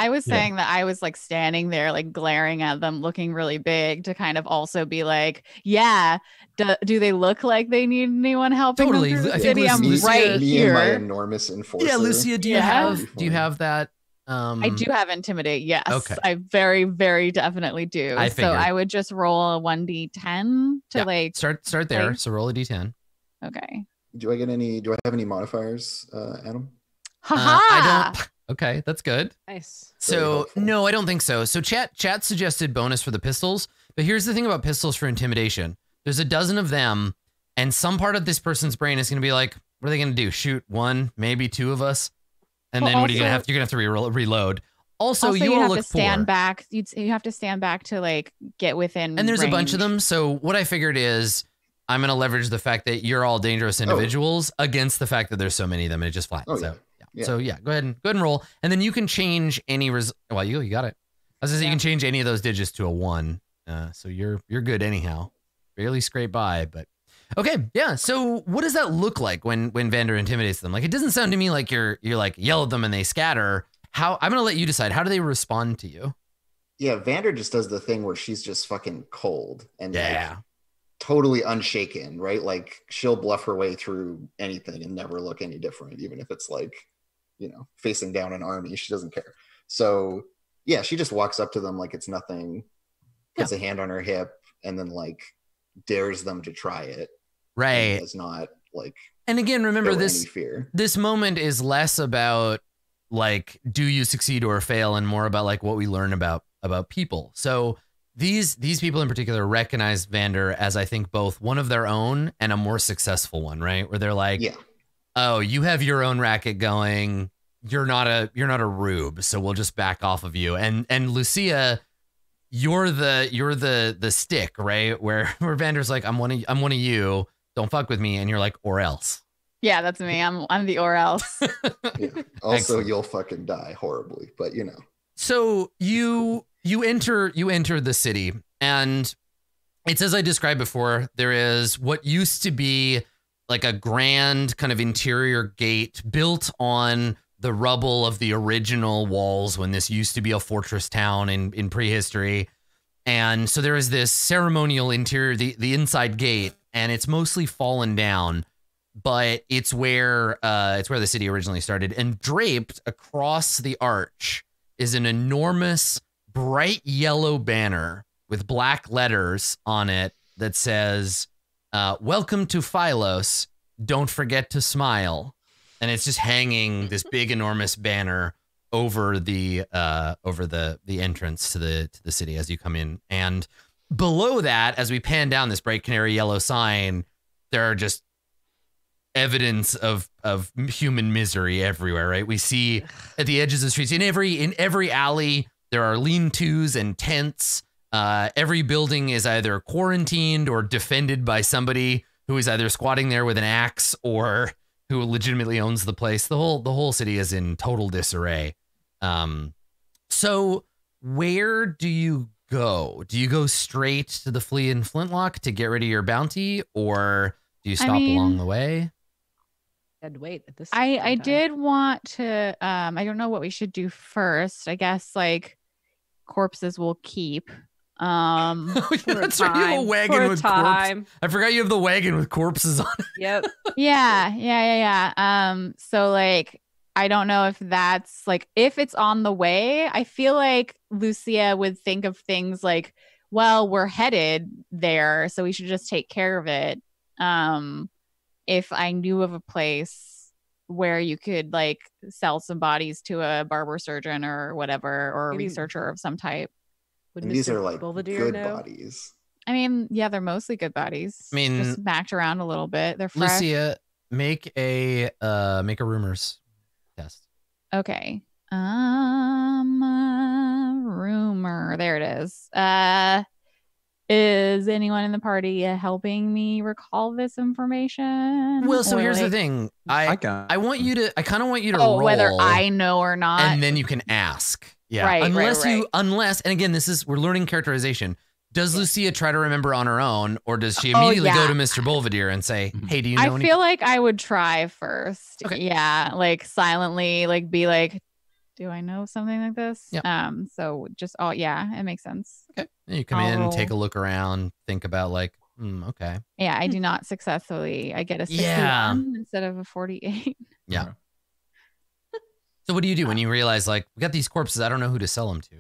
was in- saying that I was like standing there, like glaring at them, looking really big to kind of also be like, yeah, do they look like they need anyone helping Totally. them through the I think city? I'm Lucia- right Me and my here. enormous enforcer. Yeah, Lucia, do you Yeah. have that? I do have intimidate. Yes. Okay. I very, very definitely do. I So figured. I would just roll a 1d10 to Yeah, like, start there. like- So roll a d10. okay. Do I have any modifiers, Adam? Haha. I don't. Okay, that's good. Nice. Very So helpful. no, I don't think so. So chat suggested bonus for the pistols, but here's the thing about pistols for intimidation. There's a dozen of them, and some part of this person's brain is going to be like, "What are they going to do? Shoot one, maybe two of us?" And Well, then what are you gonna also- have? You're gonna have to reload. Also, you you all have look to stand poor. back. You have to stand back to like get within. And there's a bunch of range. them. So what I figured is I'm going to leverage the fact that you're all dangerous individuals against the fact that there's so many of them and it just flattens. Oh, yeah. So, Yeah. So yeah, go ahead and roll. And then you can change any well, you got it. I was gonna say you can change any of those digits to a 1. So you're good anyhow. Barely scrape by, but okay. Yeah. So what does that look like when Vander intimidates them? Like, it doesn't sound to me like you're like yell at them and they scatter. I'm going to let you decide. How do they respond to you? Yeah, Vander just does the thing where she's just fucking cold and Yeah. like, totally unshaken, right? Like she'll bluff her way through anything and never look any different, even if it's like, you know, facing down an army. She doesn't care. So yeah, she just walks up to them like it's nothing, puts a hand on her hip, and then like dares them to try it. Right. Does not like And again, remember show this any fear. this moment is less about like, do you succeed or fail, and more about like what we learn about people. So these people in particular recognize Vander as, I think, both one of their own and a more successful one, right? Where they're like, Yeah. oh, you have your own racket going. You're not a rube, so we'll just back off of you. And Lucia, you're the stick, right? Where Vander's like, I'm one of you. Don't fuck with me. And you're like, or else. Yeah, that's me. I'm the or else. Yeah. Also, Excellent. you'll fucking die horribly, but you know. So you enter the city, and it's as I described before. There is what used to be like a grand kind of interior gate built on the rubble of the original walls when this used to be a fortress town in prehistory. And so there is this ceremonial interior, the inside gate, and it's mostly fallen down, but it's where the city originally started. And draped across the arch is an enormous bright yellow banner with black letters on it that says, "Welcome to Philos. Don't forget to smile." And it's just hanging this big enormous banner over the entrance to the city as you come in. And below that, as we pan down this bright canary yellow sign, there are just evidence of human misery everywhere, right? We see at the edges of the streets, in every alley, there are lean-tos and tents. Every building is either quarantined or defended by somebody who is either squatting there with an axe or who legitimately owns the place. The whole city is in total disarray. So where do you go? Do you go straight to the Flea and Flintlock to get rid of your bounty, or do you stop along the way? I'd wait at this. I did want to. I don't know what we should do first. I guess like corpses will keep. That's right. You have a wagon with corpses. I forgot you have the wagon with corpses on it. Yep. Yeah. So like, I don't know if that's like, if it's on the way, I feel like Lucia would think of things like, well, we're headed there, so we should just take care of it. If I knew of a place where you could like sell some bodies to a barber surgeon or whatever, or a researcher of some type. And these are like good bodies. I mean, yeah, they're mostly good bodies. I mean, just smacked around a little bit. They're fresh. Lucia, make a rumors test. Okay. Rumor. There it is. Is anyone in the party helping me recall this information? Well, so here's the thing. I kind of want you to roll whether I know or not, and then you can ask. Yeah. Right, unless, and again, we're learning characterization. Does Lucia try to remember on her own, or does she immediately go to Mr. Belvedere and say, hey, do you know anything? I feel like I would try first. Okay. Yeah. Like silently, like be like, do I know something like this? Yeah. So just, it makes sense. Okay. And you come in, take a look around, think about like, okay. Yeah. I do not successfully. I get a 61 instead of a 48. Yeah. So what do you do when you realize like, we got these corpses, I don't know who to sell them to?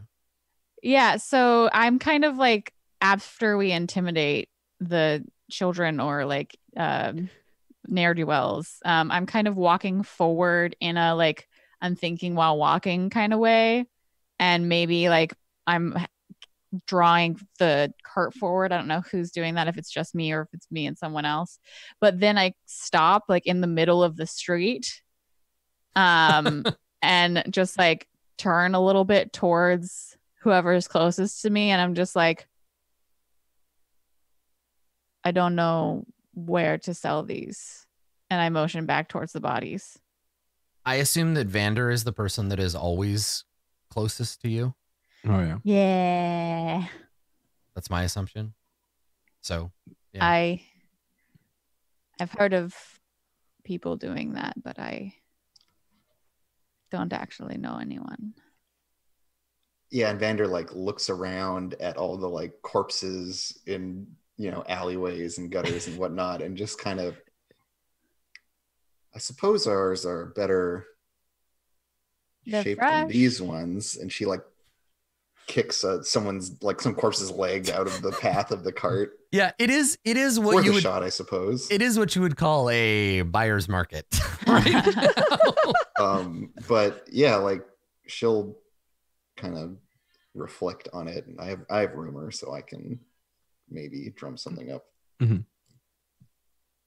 Yeah. So I'm kind of like, after we intimidate the children or like ne'er-do-wells, I'm kind of walking forward in a like I'm thinking while walking kind of way, and maybe like I'm drawing the cart forward. I don't know who's doing that, if it's just me or if it's me and someone else. But then I stop like in the middle of the street, and just like turn a little bit towards whoever is closest to me, and I'm just like, I don't know where to sell these. And I motion back towards the bodies. I assume that Vander is the person that is always closest to you. Oh, yeah. Yeah. That's my assumption. So, yeah. I've heard of people doing that, but I don't actually know anyone. Yeah, and Vander like looks around at all the like corpses in alleyways and gutters and whatnot, and just kind of, I suppose ours are better shaped than these ones. And she like kicks someone's like some corpse's leg out of the path of the cart. Yeah, it is what worth you a would shot, I suppose. It is what you would call a buyer's market, right? But yeah, like she'll kind of reflect on it, and I have rumor, so I can maybe drum something up. Mm-hmm.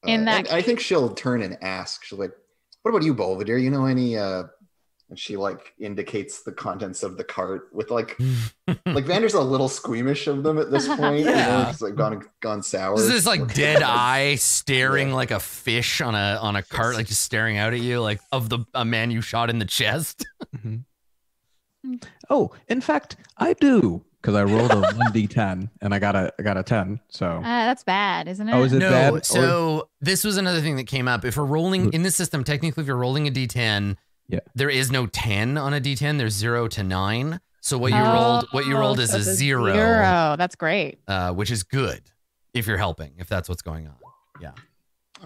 I think she'll turn and ask. She's like, "What about you, Belvedere? You know any?" And she like indicates the contents of the cart with like Vander's a little squeamish of them at this point. Yeah. It's like gone sour. This is like dead eye staring like a fish on a cart, like just staring out at you, like of a man you shot in the chest. Mm-hmm. Oh, in fact, I do. Because I rolled a 1d10 and I got a 10. So that's bad, isn't it? Oh, is it bad? No. So this was another thing that came up. If we're rolling in this system, technically, if you're rolling a d10, there is no 10 on a d10. There's 0 to 9. So what you rolled is a 0. That's great. Which is good if you're helping, if that's what's going on. Yeah.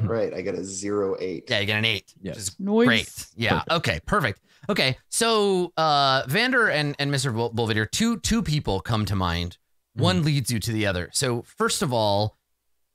Right. I get a 0-8. Yeah, you get an 8. Yes. Which is nice. Great. Yeah. Perfect. Okay. Perfect. Okay. So Vander and Mr. Belvedere, two people come to mind. One leads you to the other. So first of all,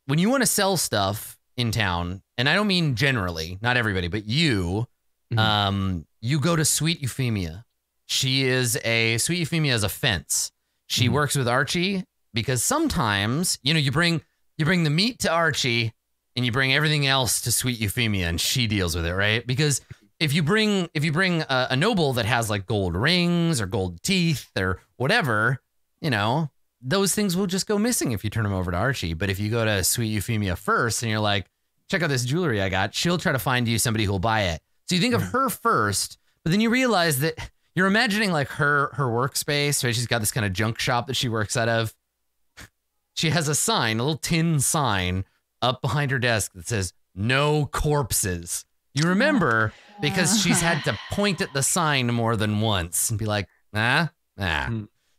when you want to sell stuff in town, and I don't mean generally, not everybody, but you, you go to Sweet Euphemia. Sweet Euphemia is a fence. She works with Archie because sometimes, you bring the meat to Archie and you bring everything else to Sweet Euphemia, and she deals with it, right? Because if you bring a noble that has like gold rings or gold teeth or whatever, those things will just go missing if you turn them over to Archie. But if you go to Sweet Euphemia first and you're like, check out this jewelry I got, she'll try to find you somebody who'll buy it. So you think of her first, but then you realize that you're imagining like her workspace, right? She's got this kind of junk shop that she works out of. She has a sign, a little tin sign up behind her desk that says, "No corpses." You remember because she's had to point at the sign more than once and be like, nah.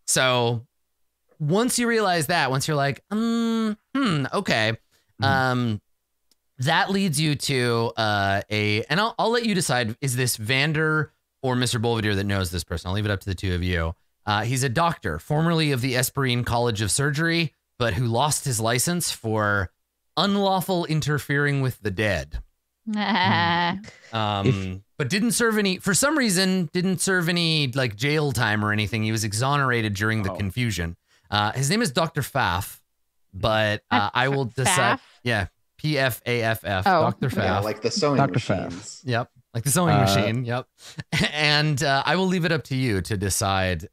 So once you realize that, once you're like, okay. That leads you to and I'll let you decide, is this Vander or Mr. Bolvedier that knows this person? I'll leave it up to the two of you. He's a doctor, formerly of the Esperine College of Surgery, but who lost his license for unlawful interfering with the dead. But didn't serve any, for some reason, didn't serve any like jail time or anything. He was exonerated during the confusion. His name is Dr. Pfaff, but I will decide. Yeah. Pfaff, Dr. Pfaff. Yeah, like the sewing Dr. machines. Yep. Like the sewing machine. Yep. And I will leave it up to you to decide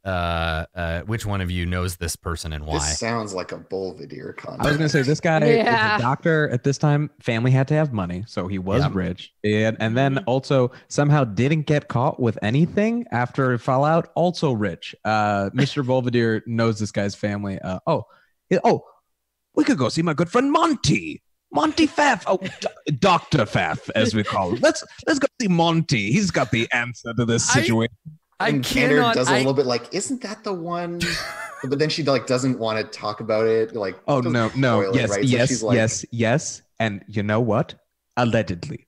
which one of you knows this person and why. This sounds like a Bolvedier concept. I was going to say, this guy is a doctor at this time. Family had to have money, so he was rich. And then also somehow didn't get caught with anything after Fallout, also rich. Mr. Bolvedier knows this guy's family. We could go see my good friend Monty Pfaff. Dr. Pfaff, as we call him. Let's go see Monty. He's got the answer to this situation. And Vander does a little bit like, isn't that the one? But then she like doesn't want to talk about it. Like, oh no, yes, right? Yes, so yes. And you know what? Allegedly,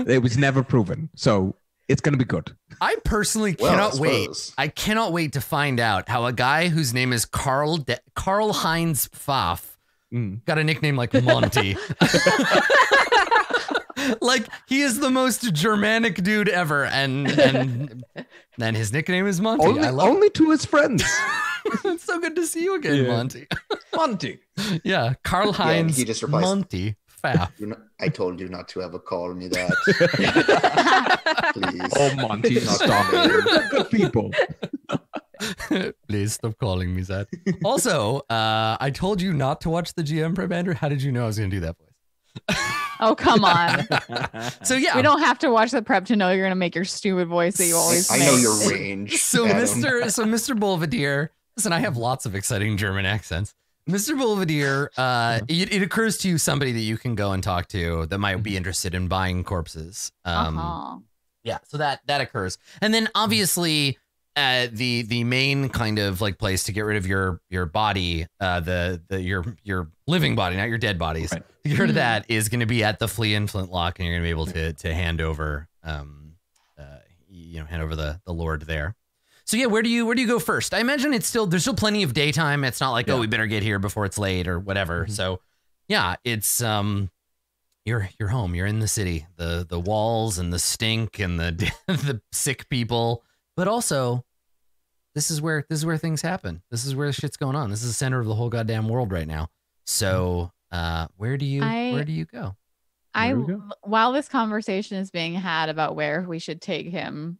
it was never proven. So it's gonna be good. I personally cannot wait. I cannot wait to find out how a guy whose name is Karl Heinz Pfaff got a nickname like Monty. Like he is the most Germanic dude ever, and then his nickname is Monty. Only to his friends. It's so good to see you again, Monty. Monty. Yeah, Karl Heinz. He just replies, Monty Pfaff. I told you not to ever call me that. Please. Oh, Monty, stop it. Good people. Please stop calling me that. Also, I told you not to watch the GM Prebander. How did you know I was going to do that voice? Oh, come on. So yeah, we don't have to watch the prep to know you're going to make your stupid voice that you always make. I know your range. So Mr. Bolvedier, listen, I have lots of exciting German accents. Mr. Bolvedier, it occurs to you somebody that you can go and talk to that might be interested in buying corpses. Yeah, so that occurs. And then obviously the main kind of like place to get rid of your body, your living body, not your dead bodies. Right. To get rid of that is going to be at the Flea and Flintlock, and you're going to be able to hand over hand over the Lord there. So yeah, where do you go first? I imagine there's still plenty of daytime. It's not like, we better get here before it's late or whatever. Mm-hmm. So yeah, it's you're home. You're in the city. The walls and the stink and the the sick people, but also this is where things happen. This is where shit's going on. This is the center of the whole goddamn world right now. So where do you go? While this conversation is being had about where we should take him,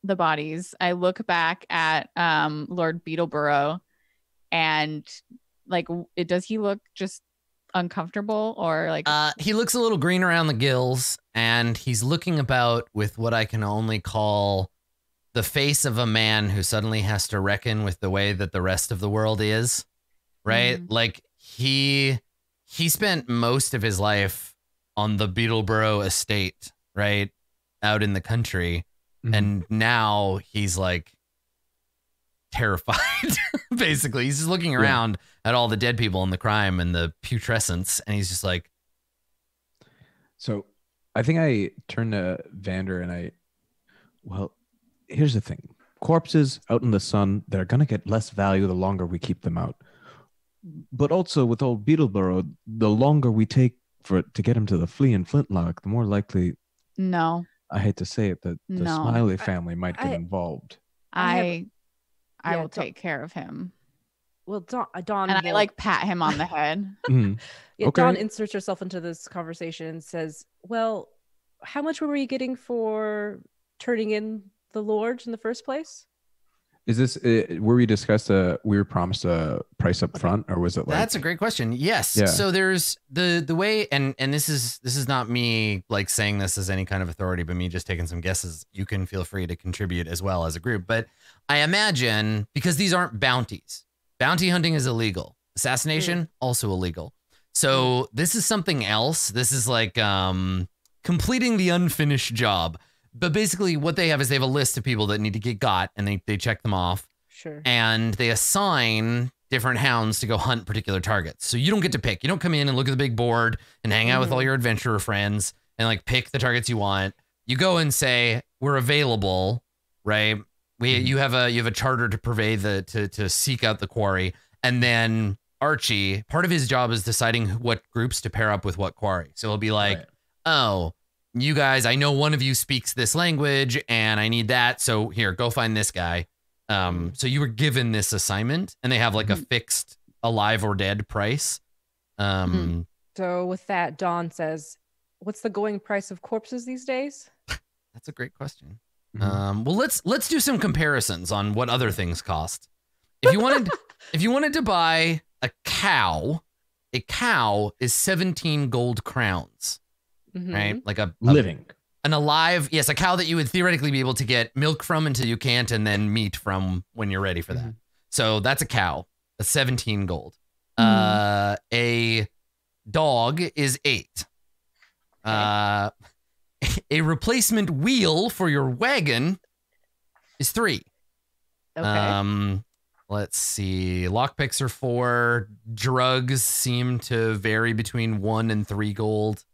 the bodies, I look back at Lord Beetleborough, and like, does he look just uncomfortable or like? He looks a little green around the gills, and he's looking about with what I can only call the face of a man who suddenly has to reckon with the way that the rest of the world is, right? Like he spent most of his life on the Beetleborough estate, right, out in the country. And now he's like terrified, basically. He's just looking around at all the dead people and the crime and the putrescence. And he's just like. So I think I turn to Vander and here's the thing. Corpses out in the sun, they're going to get less value the longer we keep them out. But also with old Beetleborough, the longer we take to get him to the Flea and Flintlock, the more likely. No. I hate to say it, that the Smiley family might get involved. I will take care of him. Well, Dawn and I like pat him on the head. Yeah, Yeah, Okay. Dawn inserts herself into this conversation and says, well, how much were we getting for turning in the Lord in the first place? Is this where we discussed we were promised a price up front, or was it like That's a great question. Yes. Yeah. So there's the way, and this is not me like saying this as any kind of authority, but me just taking some guesses. You can feel free to contribute as well as a group. But I imagine, because these aren't bounties, bounty hunting is illegal. Assassination also illegal. So this is something else. This is like completing the unfinished job. But basically what they have is they have a list of people that need to get got, and they check them off. Sure. And they assign different hounds to go hunt particular targets. So you don't get to pick. You don't come in and look at the big board and hang out with all your adventurer friends and like pick the targets you want. You go and say, we're available, right? You have a charter to pervade to seek out the quarry. And then Archie, part of his job is deciding what groups to pair up with what quarry. So he'll be like, oh, you guys, I know one of you speaks this language and I need that. So here, go find this guy. So you were given this assignment, and they have like a fixed alive or dead price. So with that, Dawn says, what's the going price of corpses these days? That's a great question. Well, let's do some comparisons on what other things cost. If you wanted to buy a cow is 17 gold crowns. Right? Like a living. An alive, yes, a cow that you would theoretically be able to get milk from until you can't, and then meat from when you're ready for that. So that's a cow. That's 17 gold. A dog is 8. A replacement wheel for your wagon is 3. Okay. Let's see. Lockpicks are 4. Drugs seem to vary between 1 and 3 gold.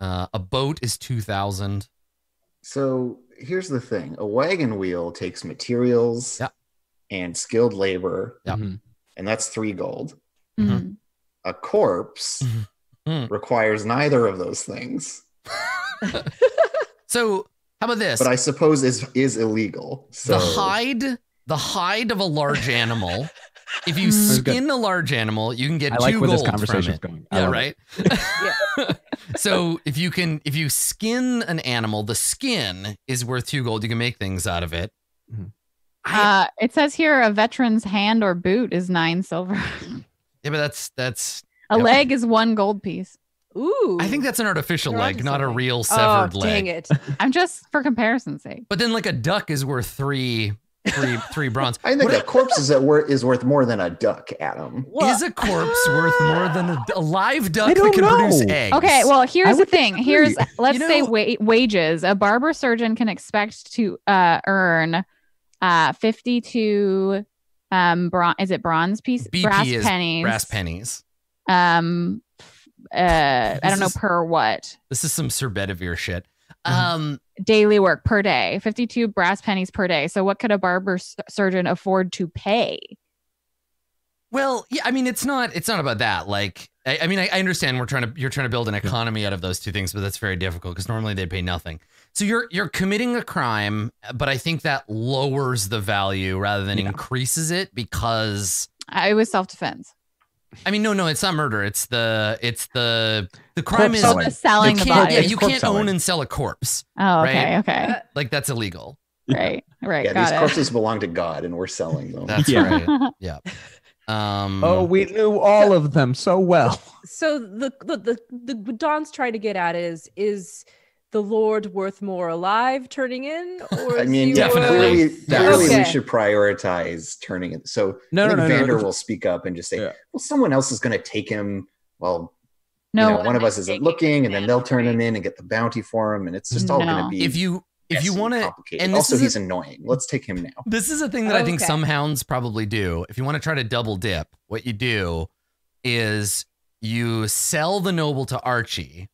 A boat is 2,000. So here's the thing. A wagon wheel takes materials and skilled labor, and that's 3 gold. A corpse requires neither of those things. So how about this? But I suppose is illegal. So the hide of a large animal. If you skin a large animal, you can get 2 I like gold where this from conversation's it. going. Yeah, right. So if you skin an animal, the skin is worth 2 gold. You can make things out of it. It says here a veteran's hand or boot is 9 silver. Yeah, but that's a leg is 1 gold piece. Ooh. I think that's an artificial You're leg, onto not a something. real severed leg. Dang it. I'm just for comparison's sake. But then like a duck is worth 3 bronze. I think a corpse is worth more than a duck, Adam. Is a corpse worth more than a live duck I that don't can know. produce eggs? Okay, well, here's the thing. Here's let's You say know- wages. A barber surgeon can expect to earn 52 is it bronze piece BP brass is pennies. brass pennies. I don't know is- per what. This is some Sir Bedivere shit. Daily work per day, 52 brass pennies per day. So what could a barber surgeon afford to pay? Well, yeah, I mean, it's not about that. Like, I mean, I understand you're trying to build an economy out of those two things, but that's very difficult because normally they pay nothing. So you're committing a crime, but I think that lowers the value rather than increases it because It was self-defense. I mean, no, it's not murder. It's the crime Corpse is selling. Selling the can't- body. Yeah, you Corpse can't selling. own and sell a corpse. Oh, okay, right? okay. Like that's illegal. Right. Yeah, Got these it. corpses belong to God, and we're selling them. That's Yeah. right. Yeah. Oh, we knew all of them so well. So the Dawn's trying to get at is the Lord worth more alive turning in? Or I mean, is he Definitely. worth- clearly Okay. we should prioritize turning it. So No, I think no. Vander will speak up and just say, Yeah. well, someone else is going to take him. Well, No, one of us isn't looking, and then they'll turn him in and get the bounty for him, and it's just all going No. to be If you messy, want to, complicated. and this Also, is he's annoying. Let's take him now. this is a thing that I think Okay. some hounds probably do. If you want to try to double dip, what you do is you sell the noble to Archie,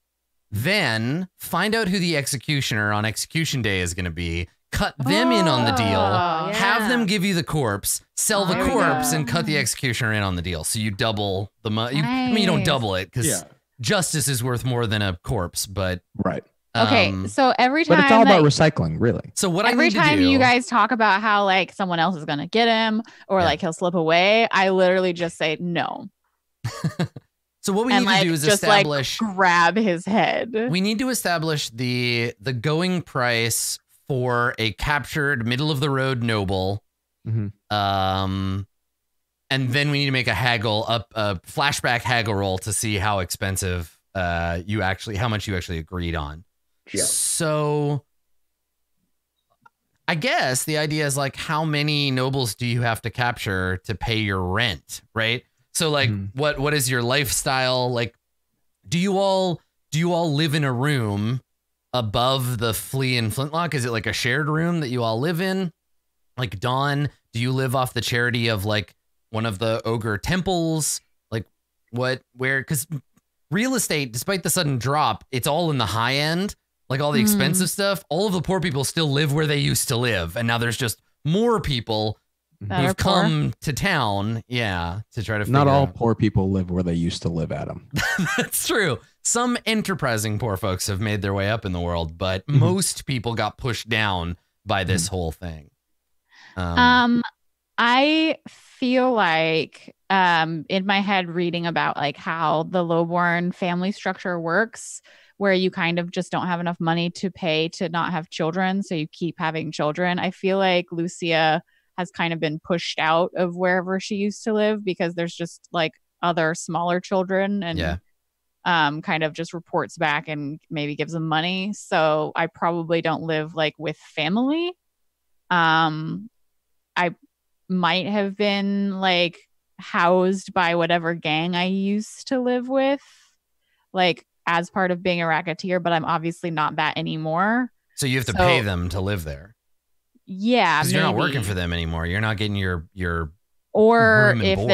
then find out who the executioner on execution day is going to be, cut them in on the deal, Oh, have yeah. them give you the corpse, sell the There we corpse, go. and cut the executioner in on the deal. So you double the money. I mean, you don't Nice. double it because Yeah. justice is worth more than a corpse, but Right. Okay, so every time But it's all about that- recycling, really. So what I every need to time do, you guys talk about how like someone else is gonna get him or Yeah. like he'll slip away, I literally just say no. So what we and need to like do is just establish. like grab his head. We need to establish the going price for a captured middle of the road noble. Mhm. And then we need to make a flashback haggle roll to see how expensive how much you actually agreed on. Yeah. So I guess the idea is like, how many nobles do you have to capture to pay your rent, right? So like, what is your lifestyle like? Do you all live in a room above the Flea and Flintlock? Is it like a shared room that you all live in? Like Dawn, do you live off the charity of like one of the ogre temples? Like because real estate, despite the sudden drop, it's all in the high end, like all the expensive stuff. All of the poor people still live where they used to live. And now there's just more people who've come to town. Yeah. To try to figure Not all out. poor people live where they used to live, Adam. That's true. Some enterprising poor folks have made their way up in the world, but most people got pushed down by this whole thing. I feel like in my head reading about like how the lowborn family structure works, where you kind of just don't have enough money to pay to not have children, so you keep having children. I feel like Lucia has kind of been pushed out of wherever she used to live because there's just like other smaller children, and kind of just reports back and maybe gives them money. So I probably don't live like with family. I might have been like housed by whatever gang I used to live with, like as part of being a racketeer, but I'm obviously not that anymore. So you have to pay them to live there. Yeah, because you're not working for them anymore. You're not getting your or room and if board.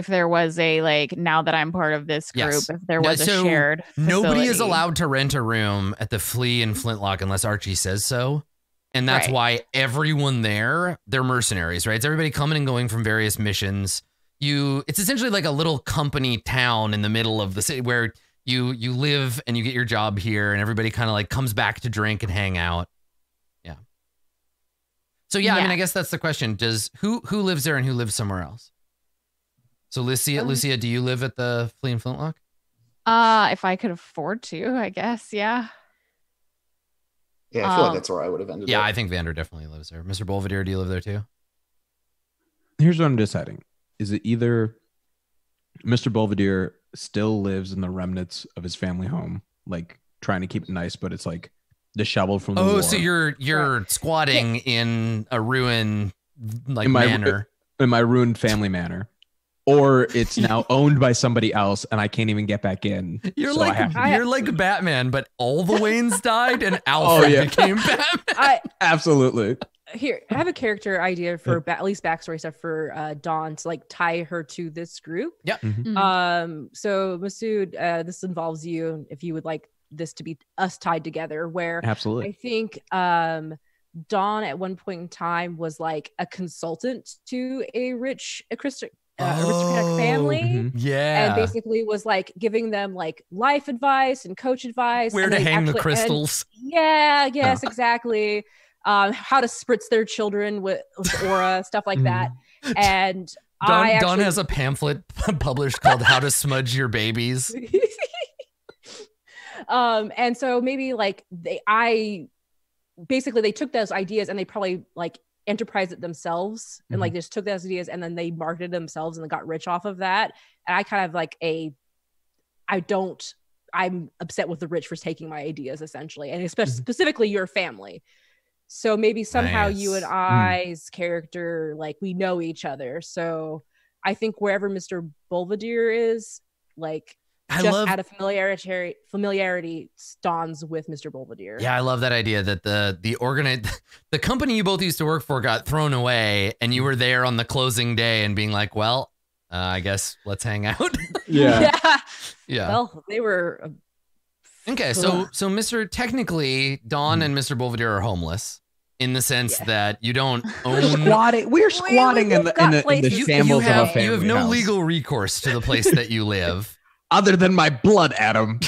there was a like, now that I'm part of this group, Yes. if there was So a shared nobody is facility. allowed to rent a room at the Flea and Flintlock unless Archie says so. And that's Right. why everyone there, they're mercenaries, right? It's everybody coming and going from various missions. It's essentially like a little company town in the middle of the city where you live and you get your job here, and everybody kind of like comes back to drink and hang out. Yeah. So I mean, I guess that's the question. Who lives there and who lives somewhere else? So Lucia, do you live at the Flea and Flintlock? If I could afford to, I guess. Yeah. Yeah, I feel like that's where I would have ended Yeah, up. I think Vander definitely lives there. Mr. Belvedere, do you live there too? Here's what I'm deciding. Is it either Mr. Belvedere still lives in the remnants of his family home, like trying to keep it nice, but it's like disheveled from the war. So you're squatting in a ruin like In my- manor. in my ruined family manor, or it's now owned by somebody else and I can't even get back in. You're so I have to- you're like Batman, but all the Waynes died and Alfred became Batman. Absolutely. Here, I have a character idea for at least backstory stuff for Dawn to like tie her to this group. Yeah. So Masood, this involves you if you would like this to be us tied together, where Absolutely. I think Dawn at one point in time was like a consultant to a rich aristocratic family. Mhm. Yeah. And basically was like giving them like life advice and coach advice. Where and to they hang the actually- crystals. Yes, exactly. How to spritz their children with aura, stuff like that. And Dawn has a pamphlet published called How to Smudge Your Babies. And so maybe like they took those ideas and they probably like enterprised it themselves and like just took those ideas and then they marketed themselves and they got rich off of that. And I kind of like I'm upset with the rich for taking my ideas essentially, and especially specifically your family. So maybe somehow you and I's character, like we know each other. So I think wherever Mr. Belvedere is, like out of familiarity Dawn's with Mr. Belvedere. Yeah, I love that idea that the company you both used to work for got thrown away and you were there on the closing day and being like, well, I guess let's hang out. Yeah. Yeah. Well, they were Okay, so technically Dawn and Mr. Belvedere are homeless in the sense that you don't own. We're squatting in the shambles of a family You have no house. legal recourse to the place that you live. Other than my blood, Adam.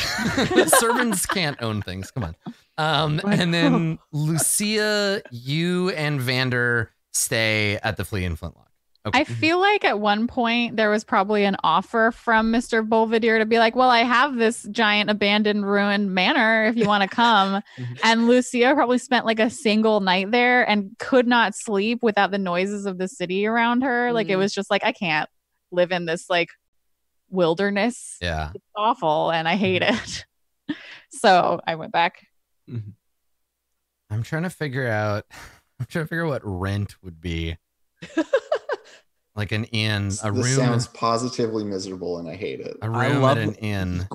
Servants can't own things. Come on. And then Lucia, you and Vander stay at the Flea and Flintlock. Okay. I feel like at one point there was probably an offer from Mr. Bolvidier to be like, well, I have this giant abandoned ruined manor if you want to come. And Lucia probably spent like a single night there and could not sleep without the noises of the city around her. Like it was just like, I can't live in this like wilderness. Yeah. It's awful and I hate it. So I went back. I'm trying to figure out what rent would be. Like an inn, a room. This sounds positively miserable, and I hate it. A I room love at an inn.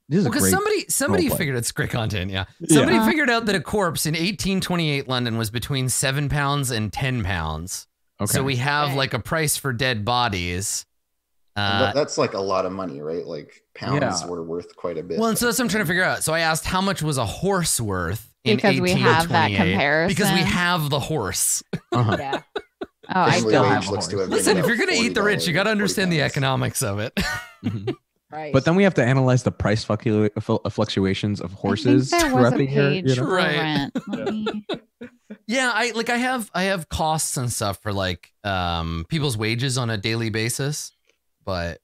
This is Because great. somebody roleplay. figured it's great content. Yeah, Yeah. somebody figured out that a corpse in 1828 London was between £7 and £10. Okay. So we have Okay. like a price for dead bodies. And that's like a lot of money, right? Like pounds Yeah. were worth quite a bit. Well, and so that's what I'm trying to figure out. So I asked how much was a horse worth in Because we have that 1828? comparison. Because we have the horse. Uh-huh. Yeah. Oh, I Family still have wage a looks to horse. have been Listen, if about you're going to eat the rich, you got to understand the $40. economics of it. Mhm. Right. But then we have to analyze the price fluctuations of horses I think there throughout was the a year. page You know? for Right. rent. Let me- Yeah, I have costs and stuff for like people's wages on a daily basis, but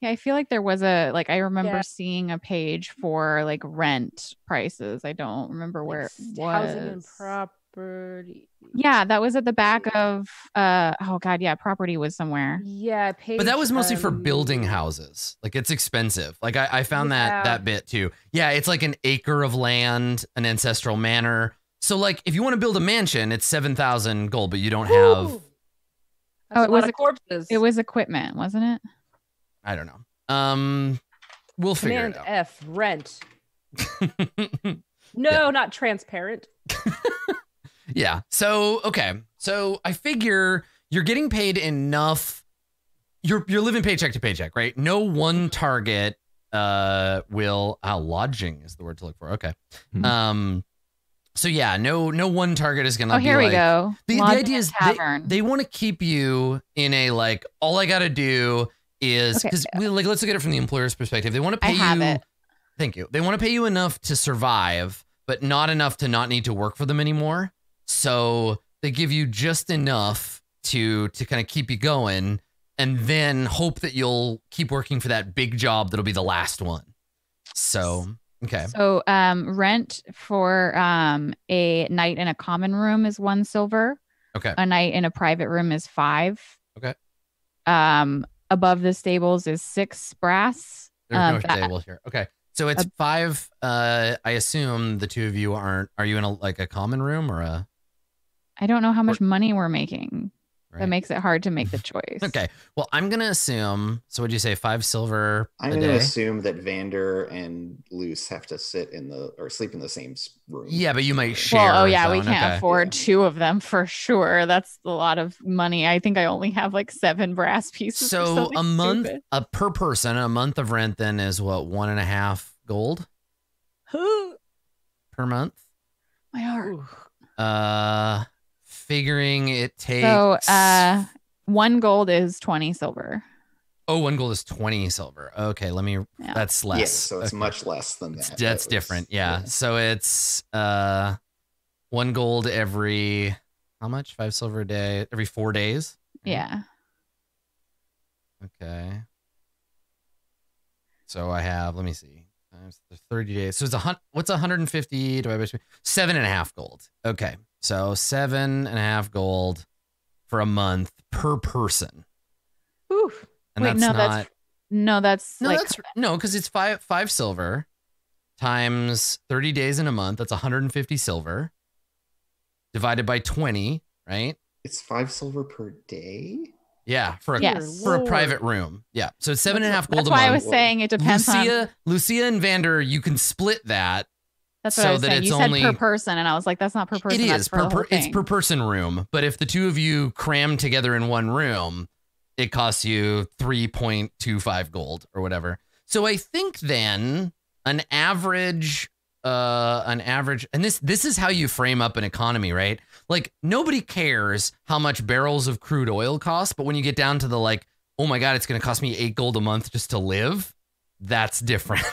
Yeah, I feel like there was a like I remember Yeah. seeing a page for like rent prices. I don't remember where it was. Housing and property. Yeah, that was at the back of oh god, yeah, property was somewhere. Yeah, but that was mostly for building house. houses. Like it's expensive. Like I found Yeah. that bit too. Yeah, it's like an acre of land, an ancestral manor. So like if you want to build a mansion, it's 7,000 gold, but you don't have Oh, it was a a- corpses. It was equipment, wasn't it? I don't know. We'll figure Command it out. F rent. No, not transparent. Yeah. So, okay. So I figure you're getting paid enough. You're living paycheck to paycheck, right? No one target will lodging is the word to look for. Okay. Hmm. So yeah, no one target is gonna Oh, be here we like, go. The Lodging idea and is tavern. they want to keep you in a like all I gotta do is Okay. because let's look at it from the employer's perspective. They want to I pay have you. it. Thank you. They want to pay you enough to survive, but not enough to not need to work for them anymore. So they give you just enough to kind of keep you going, and then hope that you'll keep working for that big job that'll be the last one. So okay. So rent for a night in a common room is 1 silver. Okay. A night in a private room is 5. Okay. Above the stables is 6 brass. There's no that- table here. Okay. So it's 5. I assume the two of you are you in a common room or a I don't know how much money we're making. right? That makes it hard to make the choice. Okay. Well, I'm gonna assume. So would you say 5 silver I'm a going to day? assume that Vander and Luce have to sleep in the same room. Yeah, but you might share. Well, oh yeah, a we zone. can't Okay. afford 2 of them for sure. That's a lot of money. I think I only have like 7 brass pieces. or So something a month, stupid. per person, a month of rent then is what 1.5 gold per month. My heart. Ooh. Figuring it takes. So 1 gold is 20 silver. 1 gold is 20 silver. Okay, let me. Yeah. That's less. Yeah, so it's Okay. much less than that. That's That was- different. Yeah. So it's 1 gold every how much? 5 silver a day every 4 days. Yeah. Okay. So I have. Let me see. Times the 30 days. So it's what's 150 divided by 2? 7.5 gold. Okay. So 7.5 gold for a month per person. Ooh. And Wait, that's no, not. that's No, like that's because it's five silver times 30 days in a month. That's 150 silver divided by 20, right? It's 5 silver per day. Yeah, for a Yes. for a Lord. private room. Yeah, so it's 7.5 gold that's a why I month. was saying it depends on. Lucia and Vander, you can split that. That's what so I was that saying. it's You said only- per person, and I was like, that's not per person. It that's is for the whole it's thing. per person room. But if the two of you cram together in one room, it costs you 3.25 gold or whatever. So I think then an average, and this is how you frame up an economy, right? Like nobody cares how much barrels of crude oil cost, but when you get down to the like, oh my God, it's going to cost me 8 gold a month just to live, that's different.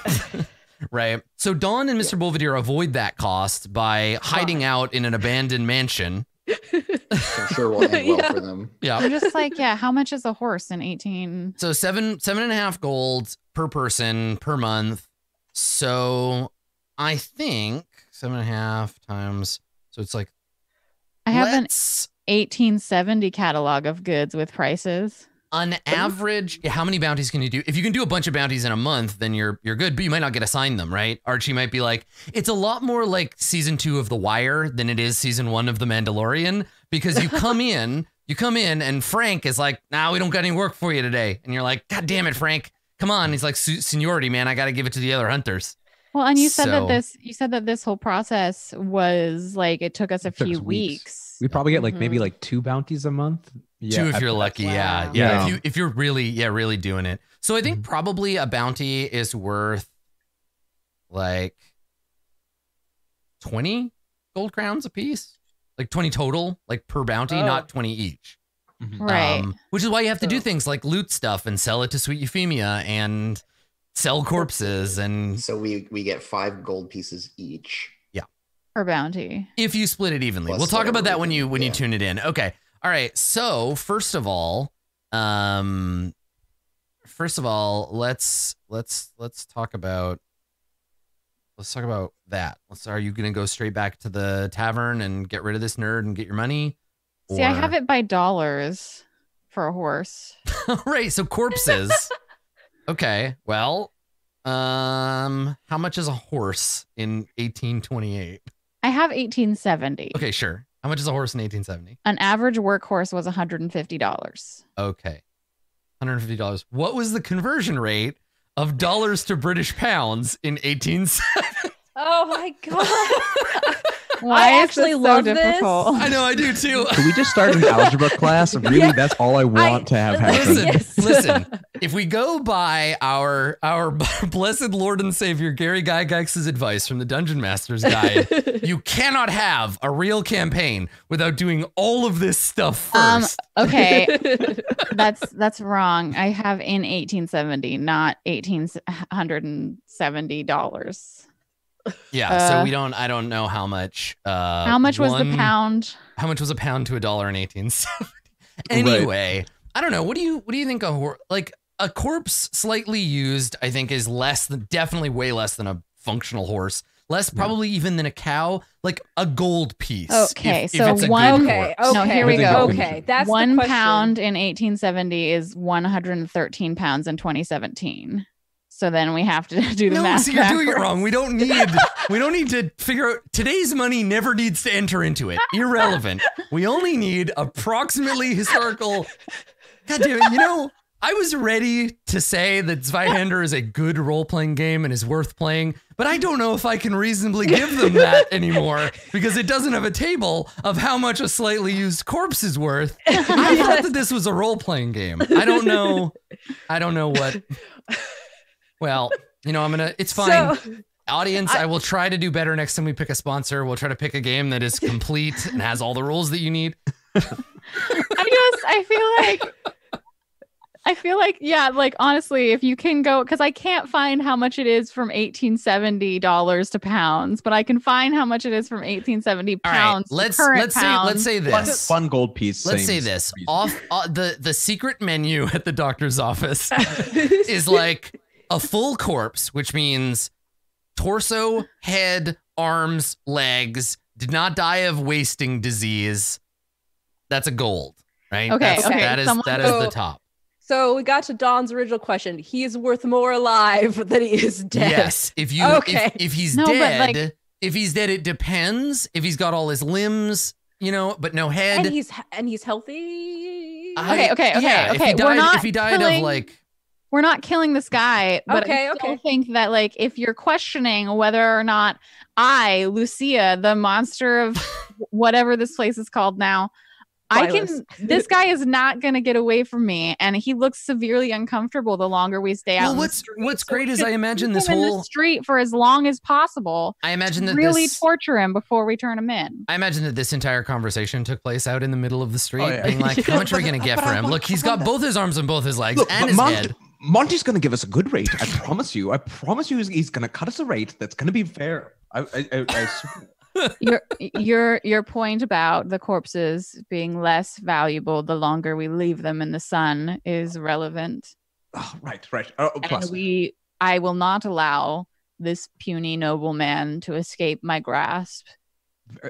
Right. So Dawn and Mr. Bolvidier avoid that cost by hiding out in an abandoned mansion I'm sure will end well Yeah. for them. Yeah. I'm just like, yeah, how much is a horse in 18? So 7.5 gold per person per month. So I think 7.5 times. So it's like I have an let's- 1870 catalog of goods with prices. on average, how many bounties can you do? If you can do a bunch of bounties in a month, then you're good, but you might not get assigned them, right? Archie might be like, it's a lot more like season 2 of The Wire than it is season 1 of The Mandalorian, because you come in and Frank is like, nah, we don't got any work for you today. And you're like, God damn it, Frank. Come on. He's like, seniority, man. I got to give it to the other hunters. Well, and you said So- that this whole process was like it took us a It took few us weeks. weeks. We probably get like maybe Mhm. like 2 bounties a month. Two if at you're best. lucky. Wow. Yeah. Yeah. If you're really doing it. So I think Mhm. probably a bounty is worth like 20 gold crowns a piece, like 20 total, like per bounty, Oh. not 20 each. Mhm. Right. Which is why you have to do So- things like loot stuff and sell it to Sweet Euphemia and sell corpses. And So we get 5 gold pieces each. per bounty. if you split it evenly, Plus we'll talk about whatever that when we you can- yeah. tune it in. Okay. All right. So first of all, let's talk about that. Are you gonna go straight back to the tavern and get rid of this nerd and get your money? See, I Or- have it by dollars for a horse. right. So corpses. Okay. Well, how much is a horse in 1828? I have 1870. Okay, sure. How much is a horse in 1870? An average workhorse was $150. Okay. $150. What was the conversion rate of dollars to British pounds in 1870? Oh my god. Why is actually this so love this. difficult? I know, I do too. Can we just start an algebra class? Really, Yeah. that's all I want to have happen. Listen, Yes. listen. If we go by our blessed Lord and Savior Gary Gygax's advice from the Dungeon Master's Guide, you cannot have a real campaign without doing all of this stuff first. Okay, that's wrong. I have in 1870, not $1,870. Yeah, so I don't know how much. How much was the pound? How much was a pound to $1 in 1870? Anyway, I don't know. What do you think a corpse slightly used? I think is definitely way less than a functional horse. Less probably even than a cow. Like a gold piece. Okay, if so it's a one- good Okay. corpse. Okay. No, here we go. Okay. That's the 1 question. pound in 1870 is 113 pounds in 2017. So then we have to do the No, math. so you're doing it backwards. wrong. We don't need to figure out today's money never needs to enter into it. Irrelevant. We only need approximately historical. God damn it. I was ready to say that Zweihander is a good role-playing game and is worth playing, but I don't know if I can reasonably give them that anymore because it doesn't have a table of how much a slightly used corpse is worth. I thought that this was a role-playing game. I don't know what. Well, it's fine. So, Audience, I will try to do better next time we pick a sponsor. We'll try to pick a game that is complete and has all the rules that you need. I feel like, yeah, like honestly, if you can go, because I can't find how much it is from $1870 to pounds, but I can find how much it is from 1870 All right, pounds. to current let's pounds. say Fun, this. fun gold piece. Let's say seems this. reasonable. The secret menu at the doctor's office is like a full corpse, which means torso, head, arms, legs, did not die of wasting disease. That's a gold, right? Okay, That's, okay. That is Someone- the top. so we got to Don's original question. He's worth more alive than he is dead. Yes. If you Okay. if he's No, but, dead, like- if he's dead, it depends. If he's got all his limbs, but no head. And he's healthy. Okay. If he died of like We're not killing this guy, but Okay, I still okay. think that like if you're questioning whether or not I, Lucia, the monster of whatever this place is called now, Silas. this guy is not going to get away from me, and he looks severely uncomfortable the longer we stay out. Well, in the what's street. what's So great is just I imagine keep this him in whole the street for as long as possible. I imagine that Really this torture him before we turn him in. I imagine that this entire conversation took place out in the middle of the street, Oh, yeah. being like, how much are we going to get for him? Look, he's got both his arms and both his legs Look, and his head. Monty's going to give us a good rate. I promise you. I promise you, he's going to cut us a rate that's going to be fair. Your point about the corpses being less valuable the longer we leave them in the sun is relevant. Oh, right. Oh, plus. And I will not allow this puny nobleman to escape my grasp.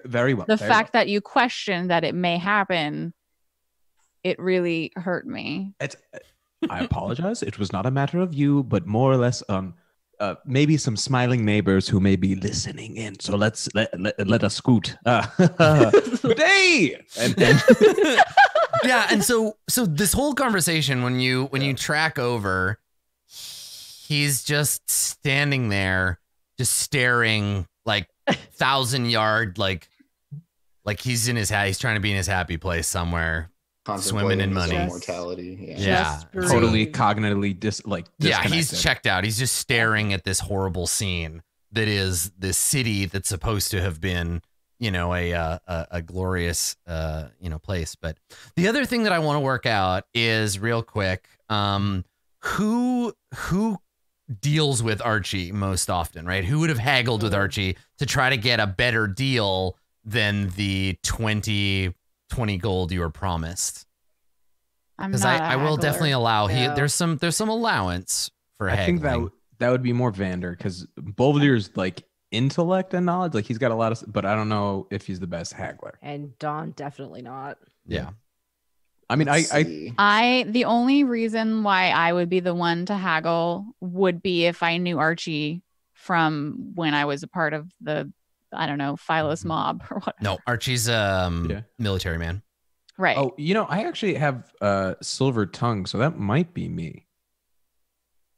Very well. The very fact that you question that it may happen, it really hurt me. I apologize. It was not a matter of you, but more or less maybe some smiling neighbors who may be listening in. So let us scoot. Good day. And Yeah, and so this whole conversation, when you track over, he's just standing there, just staring like 1,000-yard, like he's in his he's trying to be in his happy place somewhere, swimming in money, immortality. Yeah. totally cognitively Yeah, he's disconnected. checked out. He's just staring at this horrible scene that is this city that's supposed to have been, you know, a glorious place. But the other thing that I want to work out is real quick, who deals with Archie most often, right? Who would have haggled with Archie to try to get a better deal than the 20 gold you were promised? Because I will definitely allow there's some allowance for haggling. I think that would be more Vander, because Bolvier's like intellect and knowledge, like he's got a lot of, but I don't know if he's the best haggler. And Dawn definitely not. Yeah. I mean, the only reason why I would be the one to haggle would be if I knew Archie from when I was a part of the, I don't know, Phyllis mob or whatever. No, Archie's military man. Right. Oh, I actually have silver tongue, so that might be me.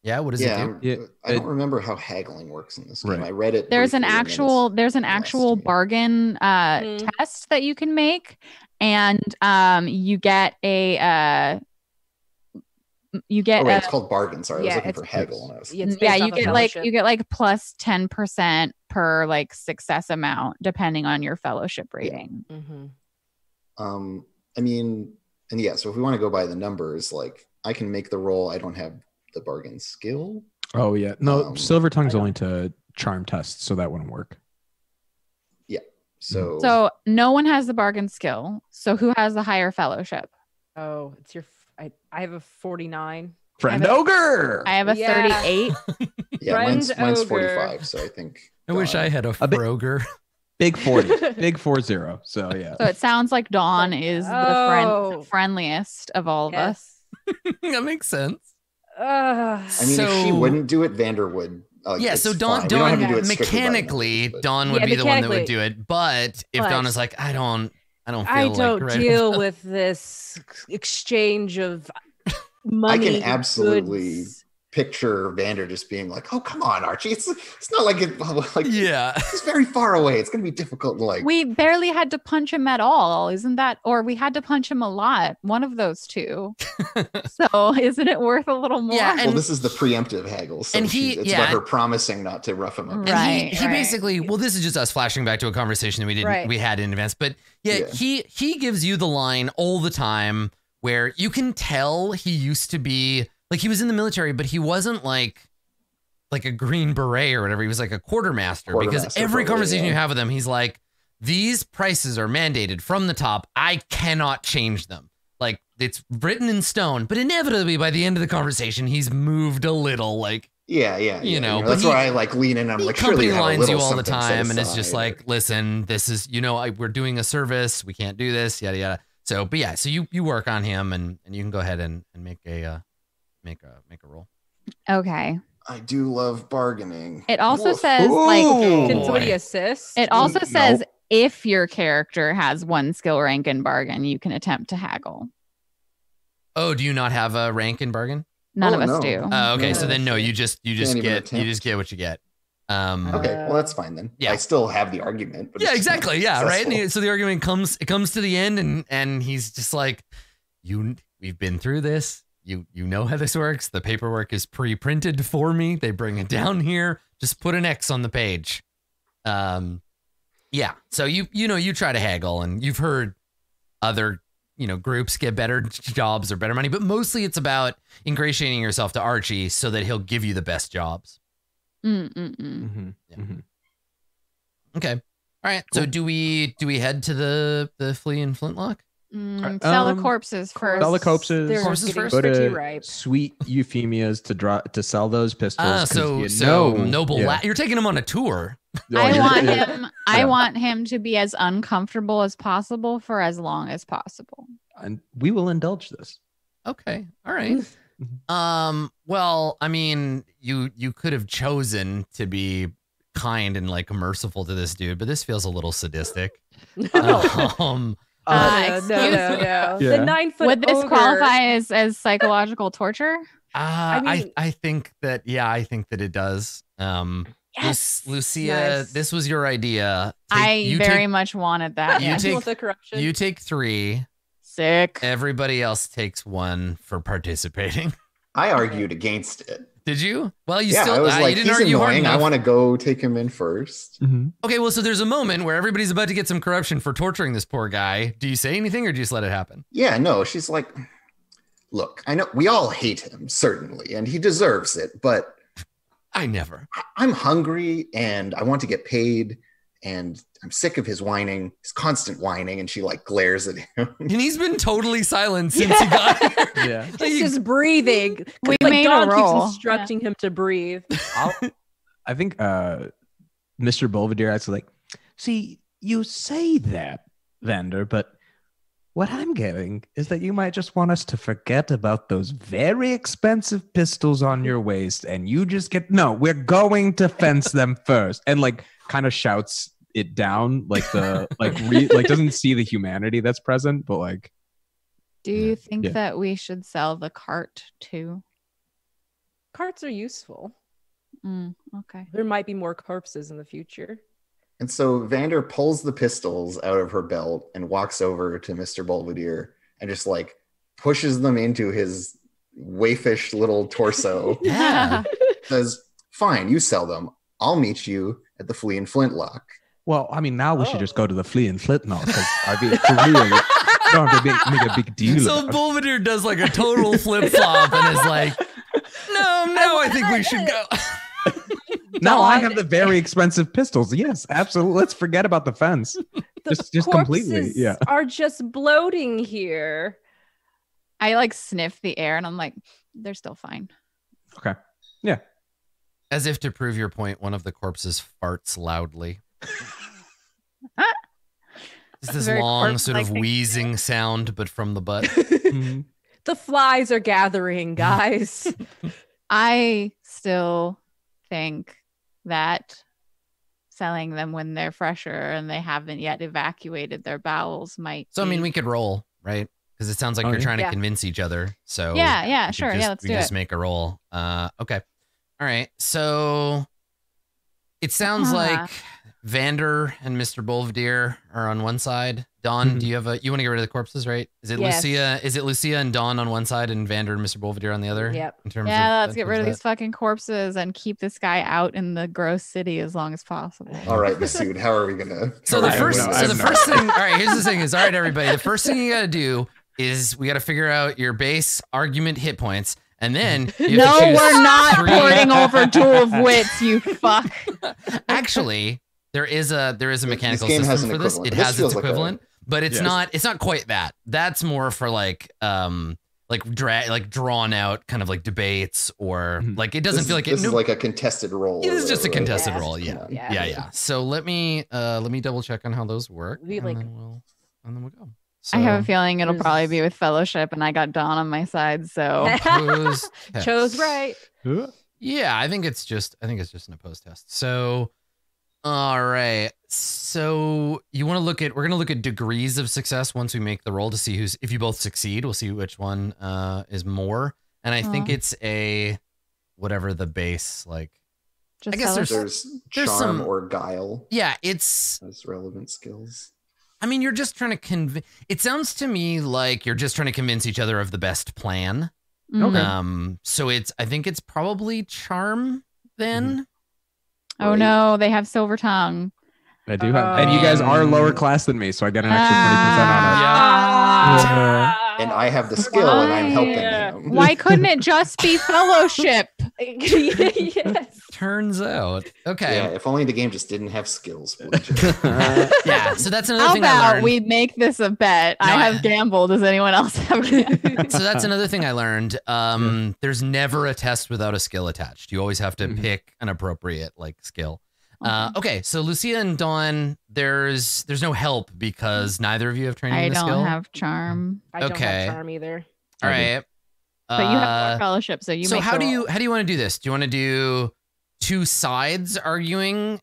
Yeah, what does it do? I don't remember how haggling works in this game. Right. I read it. There's an briefly, actual bargain test that you can make, and you get a it's called bargain. Sorry, Yeah, I was looking it's- for haggle. And I was, you get like plus 10% per like success amount depending on your fellowship rating. Mm-hmm. I mean, and yeah. So if we want to go by the numbers, like I can make the roll. I don't have the bargain skill. Oh yeah, no, silver tongue's I only to charm tests, so that wouldn't work. So no one has the bargain skill. So who has the higher fellowship? Oh, it's your. I have a 49. Friend ogre. I have a Yeah. 38. yeah, mine's Friend ogre. 45. So I think. I wish I had a bit- Froger. Big 40, big 40. So yeah. So it sounds like Dawn is Oh. the friendliest of all of us. That makes sense. I mean, if she wouldn't do it, Vander would. Yeah, so it's Dawn fine. We don't have to do it strictly by the mechanically, numbers, but- Dawn would Yeah, be the one that would mechanically. do it. But if But- Dawn is like, I don't feel I like don't ready. deal with this exchange of money. absolutely goods. picture Vander just being like, "Oh, come on, Archie! It's not like it. Like Yeah. it's very far away. It's going to be difficult." To We barely had to punch him at all, isn't that? Or we had to punch him a lot. One of those two. So isn't it worth a little more? Yeah, well, this is the preemptive haggle. So and it's about her promising not to rough him up. And Right, he right. basically, well, this is just us flashing back to a conversation that we had in advance. But yeah, he gives you the line all the time where you can tell he used to be like he was in the military, but he wasn't like a Green Beret or whatever. He was like a quartermaster because every probably, conversation yeah. you have with him, he's like, these prices are mandated from the top. I cannot change them. Like it's written in stone, but inevitably by the end of the conversation, he's moved a little. Like You know, but that's why I like lean in. I'm he like, surely company you have a lines little you all the something set time, and it's just aside, like, listen, this is we're doing a service, we can't do this, yada yada. So, but yeah, so you work on him, and you can go ahead and make a roll. Okay. I do love bargaining. It also Woof. says Ooh. like Can somebody boy. assist? it also No. says if your character has one skill rank in bargain, you can attempt to haggle. Oh, do you not have a rank in bargain? None Oh, of us no. do. Oh, okay, No. so then no, you just Can't even get attempt. what you get. Okay, well that's fine then. Yeah. I still have the argument. But Yeah, it's just not exactly. Yeah, right. successful. And so the argument comes to the end, and he's just like, we've been through this. You know how this works. The paperwork is pre-printed for me. They bring it down here. Just put an X on the page. Yeah. So you try to haggle, and you've heard other groups get better jobs or better money, but mostly it's about ingratiating yourself to Archie so that he'll give you the best jobs. Mm-mm-mm. Mm-hmm. Yeah. Mm-hmm. Okay. All All right. So do we head to the flea and flintlock? Sell the corpses first. Sell the corpses. They're Corpses getting first? Go pretty to ripe. Sweet Euphemia's to sell those pistols. So Noble, you're taking him on a tour. I want Yeah. him. I want him to be as uncomfortable as possible for as long as possible. And we will indulge this. Okay. All right. Well, I mean, you could have chosen to be kind and like merciful to this dude, but this feels a little sadistic. No. Excuse No. me. Yeah. The 9 foot. Would this ogre, qualify as psychological torture? I think that I think that it does. Yes. Lucia, Nice. this was your idea. I very much wanted that. You Yeah, take- with the corruption. You take 3. Sick. Everybody else takes 1 for participating. I argued against it. Did you? Well, you Yeah, still I was you like, didn't he's argue hard annoying. I enough. want to go take him in first. Okay, well, so there's a moment where everybody's about to get some corruption for torturing this poor guy. Do you say anything or do you just let it happen? Yeah, no, she's like, look, I know we all hate him, certainly, and he deserves it, but I never. I'm hungry and I want to get paid and I'm sick of his whining, his constant whining, and she like glares at him. And he's been totally silent since he got here. Yeah. He's just breathing. We Like made a Dawn roll. keeps instructing him to breathe. I think Mr. Belvedere actually like, see, you say that, Vander, but what I'm getting is that you might just want us to forget about those very expensive pistols on your waist, and you just we're going to fence them first, and like kind of shouts it down, like like doesn't see the humanity that's present, but like, Do you think Yeah. that we should sell the cart too? Carts are useful. Okay. There might be more corpses in the future. And so Vander pulls the pistols out of her belt and walks over to Mr. Belvedere and just like pushes them into his waifish little torso. Yeah. Says, fine, you sell them. I'll meet you at the Flea and Flintlock. well, I mean, now we should just go to the Flea and Flintlock because I mean, for real, you don't have to make a big deal. So about it. Belvedere does like a total flip flop and is like, no, I think we should go. Now I Dawn- have the very expensive pistols. Yes, absolutely. Let's forget about the fence. The Just completely, corpses yeah. are just bloating here. I like sniff the air and I'm like, they're still fine. Okay. Yeah. As if to prove your point, one of the corpses farts loudly. It's this Very long sort of corpse-like thing. wheezing sound, but from the butt. Mhm. The flies are gathering, guys. I still think that selling them when they're fresher and they haven't yet evacuated their bowels might. So, I mean, be- we could roll, right? Because it sounds like Oh, you're yeah. trying to Yeah. convince each other. So Yeah, we could sure. just- Yeah, let's we do just it. make a roll. Okay. All right. So it sounds like Vander and Mr. Belvedere are on one side. Dawn, Mhm. do you have you want to get rid of the corpses, right? Is it Yes. Lucia? Is it Lucia and Dawn on one side and Vander and Mr. Belvedere on the other? Yep. In terms Yeah, of, let's get rid of these fucking corpses and keep this guy out in the gross city as long as possible. All right, Masood, how are we gonna? So the I have first, no- I so have the no- first thing. All right, here's the thing: is all right, everybody. The first thing you got to do is we got to figure out your base argument hit points, and then you have No, to choose we're not 3. porting over Duel of Wits, you fuck. Actually, there is a mechanical game has system an for this. equivalent. It This has its feels like a- equivalent, but it's Yes. not quite that. That's more for like drawn out kind of like debates or Mhm. like it doesn't This feel like this it. is like a contested role. It is just a right? contested Yeah. role. Yeah. Yeah. Yeah. So let me double check on how those work. We, and like- then we'll go. I have a So, feeling it'll There's- probably be with Fellowship, and I got Dawn on my side, so opposed Chose test. right. Yeah, I think it's just an opposed test. So, all right. So we're gonna look at degrees of success once we make the roll to see if you both succeed, we'll see which one is more. And I think Oh. it's a whatever the base like. just I guess Fellowship. There's There's charm some- or guile Yeah, it's. as relevant skills. I mean, you're just trying to convince. It sounds to me like you're just trying to convince each other of the best plan. Mhm. So I think it's probably charm then. Oh Right. no, they have silver tongue. I do have, and you guys are lower class than me, so I get an extra 20% Ah. on it. And I have the skill, and I'm helping Why? him. Why couldn't it just be Fellowship? Yes. Turns out. Okay. Yeah, if only the game just didn't have skills. Bleach. Yeah. So that's another How thing I about learned. we make this a bet? No, I I- have gambled. Does anyone else have gambled? So that's another thing I learned. There's never a test without a skill attached. You always have to Mhm. pick an appropriate like skill. Okay, so Lucia and Dawn, there's no help because neither of you have training I in the don't skill. have charm. I don't Okay. have charm either. All I do. right. But you have more fellowship, so you So make how the do roll. you want to do this? Do you want to do two sides arguing,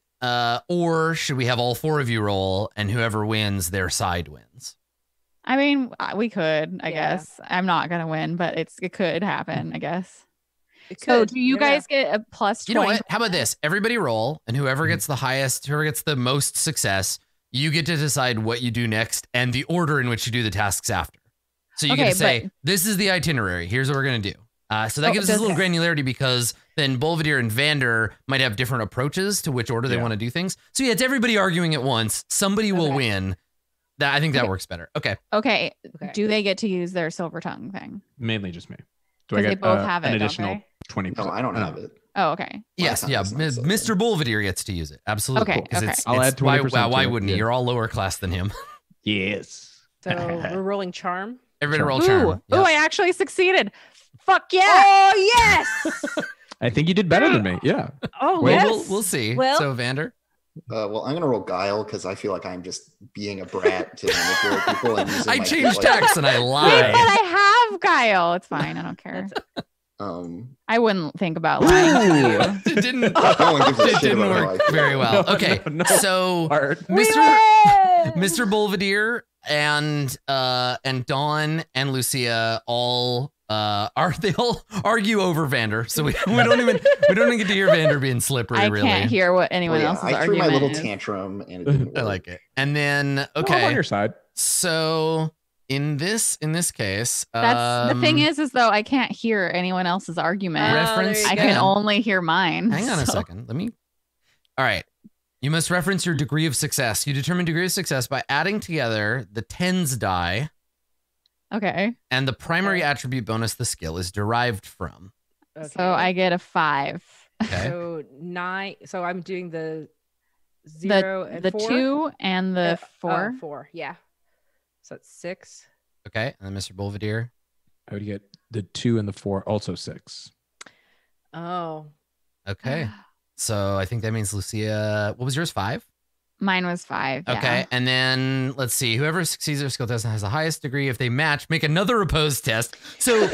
or should we have all four of you roll and whoever wins, their side wins? I mean, we could, I Yeah. guess. I'm not gonna win, but it could happen, I guess. It So could. do you never know. guys get a plus You know 20? what? How about this? Everybody roll, and whoever gets the highest, whoever gets the most success, you get to decide what you do next and the order in which you do the tasks after. So you get Okay, to say, this is the itinerary. Here's what we're going to do. So that Oh, gives us a little okay. granularity because then Bolvadir and Vander might have different approaches to which order they Yeah. want to do things. So yeah, it's everybody arguing at once. Somebody will Okay. win. I think that Okay. works better. Okay. Okay. Okay. Do they get to use their silver tongue thing? Mainly just me. Do I 'Cause get they both have it, an don't additional they? 20%? No, I don't have it. Oh, okay. Yes. time Yeah. it's not silver. Mr. Bolvadir gets to use it. Absolutely. Okay, Because okay. I'll add why, 20% why to it, wouldn't he? yeah. You're all lower class than him. Yes. So we're rolling charm. Everybody Charm. roll Ooh, charm. ooh, Yep. I actually succeeded. Fuck yeah. Oh yes. I think you did better than me. Yeah. Oh Well, yes. We'll see. Well- So Vander. Well, I'm gonna roll guile because I feel like I'm just being a brat to manipulate people. And using I my, changed like, text and I Wait, but lied. I have guile. It's fine. I don't care. I wouldn't think about lying to you. It didn't. No one gives a It shit didn't about how work I feel. very well. No, Okay, no. so Art. We Mr. win! Mr. Bolvadir and Dawn and Lucia all they all argue over Vander. So we don't even get to hear Vander being slippery. I really, can't hear what anyone Well, yeah, else's I threw argument my little is. tantrum and it didn't work. I like it. And then Well, I'm on okay, your side. so in this case, That's the thing is though I can't hear anyone else's argument. Oh, reference. there you I go. can only hear mine. Hang on a so- second. Let me. All right. You must reference your degree of success. You determine degree of success by adding together the tens die Okay. and the primary Okay. attribute bonus the skill is derived from. Okay. So I get a 5. Okay. So 9. So I'm doing the 0 and The 4. 2 and the 4. 4. Yeah. So that's 6. Okay. And then Mr. Bolvadir. I would get the 2 and the 4, also 6. Oh. Okay. So I think that means Lucia, what was yours? 5? Mine was 5. Yeah. Okay. And then let's see. Whoever succeeds their skill test and has the highest degree, if they match, make another opposed test. So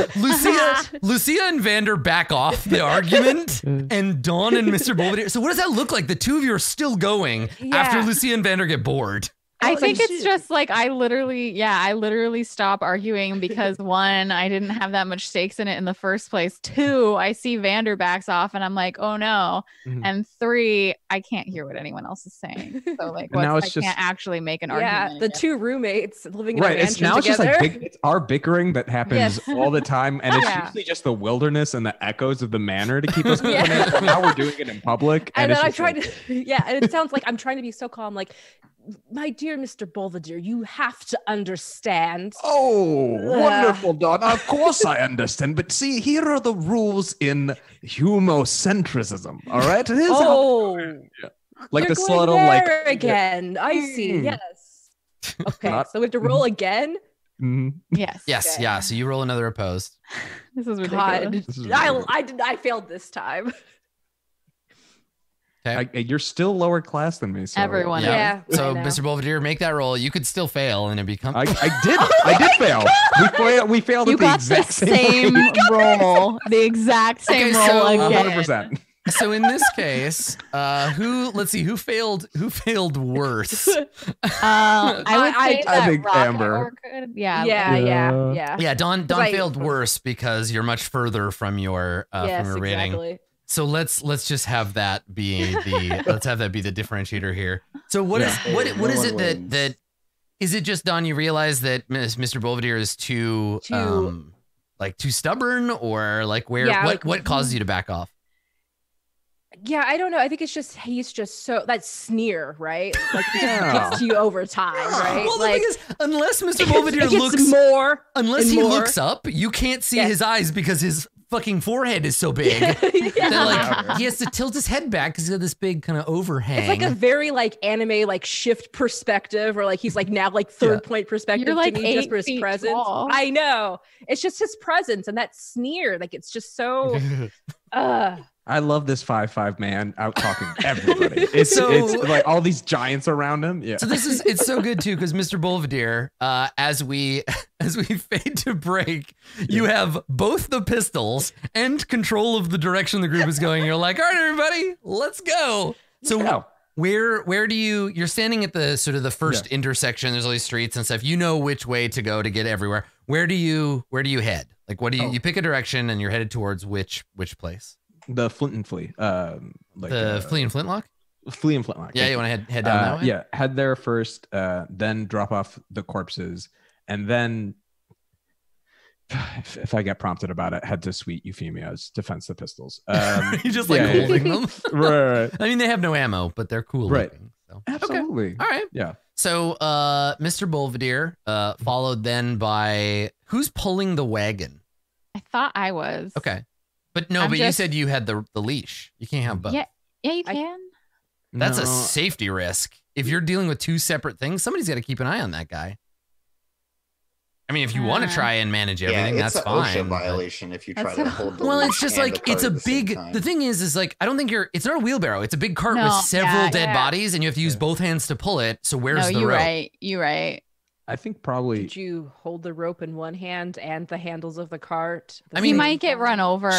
Lucia and Vander back off the argument, and Dawn and Mr. Bolvadir. So what does that look like? The two of you are still going after Yeah. Lucia and Vander get bored. I Oh, think like, it's shoot. just like I literally stop arguing because 1, I didn't have that much stakes in it in the first place. 2, I see Vander backs off and I'm like, oh no. Mhm. And 3, I can't hear what anyone else is saying. So like And now I it's just- can't actually make an Yeah, argument. the against- 2 roommates living in a Right. mansion It's now it's just together. like it's our bickering that happens Yes. all the time. And it's Yeah. usually just the wilderness and the echoes of the manor to keep us Yeah. company. But now we're doing it in public. And then it's I just tried like- to, yeah, and it sounds like I'm trying to be so calm, like, my dear Mr. Bolvadir, you have to understand. Oh, Ugh. wonderful, Don. Of course I understand. But see, here are the rules in humocentrism. All right? It is Oh, like you're the going subtle, there like again. I see. Mm. Yes. Okay, Not- so we have to roll again. Mhm. Yes. Yes. Okay. Yeah. So you roll another opposed. This is ridiculous. God, This is ridiculous. I failed this time. You're still lower class than me. So Everyone Yeah. is. So I know. Mr. Bolvadir, make that roll. You could still fail and it become. I did fail. We failed You at the got the exact same roll. The exact same Okay, roll so- again. 100%. So in this case, who failed worse? I would say I that think Rocket Amber. Orchid. Yeah. Yeah. Yeah, Dawn I- failed worse because you're much further from your Yes, from your rating. exactly. So let's just have that be the differentiator here. So what is Yeah. what No is one it wins. that is it just Dawn? You realize that Mr. Bolvadir is too too stubborn, or like where Yeah, what like- causes you to back off? Yeah, I don't know. I think it's just he's just so that sneer, right? Like it just Yeah. gets to you over time, right? Well, the like thing is, unless Mr. it Bolvadir gets looks more. unless and he more. looks up, you can't see Yes. his eyes because his fucking forehead is so big Yeah. that like he has to tilt his head back because he's got this big kind of overhang. It's like a very like anime like shift perspective, or like he's like now like third point perspective. You're like to me, just 8 for his feet presence. tall. I know. It's just his presence and that sneer. Like it's just so. I love this 5'5" man out talking to everybody. It's like all these giants around him. Yeah. So it's so good too because Mr. Belvedere, as we fade to break, you have both the pistols and control of the direction the group is going. You're like, all right, everybody, let's go. So where do you're standing at the sort of the first intersection? There's all these streets and stuff. You know which way to go to get everywhere. Where do you head? Like, what do you pick a direction and you're headed towards which place? The Flint and Flea. Like the Flea and Flintlock? Flea and Flintlock. Yeah, you want to head down that way? Yeah, head there first, then drop off the corpses, and then if I get prompted about it, head to Sweet Euphemia's Defense the Pistols. You just like holding them? Right. I mean, they have no ammo, but they're cool looking. So. Absolutely. Okay. All right. Yeah. So Mr. Belvedere, followed then by who's pulling the wagon? I thought I was. Okay. But no, you said you had the leash. You can't have both. Yeah, you can. That's a safety risk. If you're dealing with two separate things, somebody's got to keep an eye on that guy. I mean, if you want to try and manage everything, it's that's an fine. OSHA violation if you try to hold the Well, leash it's just and like the it's cart a at the same big. time. The thing is like I don't think it's not a wheelbarrow. It's a big cart with several dead bodies, and you have to use both hands to pull it. So where's the rope? You're right. I think probably. Did you hold the rope in one hand and the handles of the cart? I mean, he might get run over.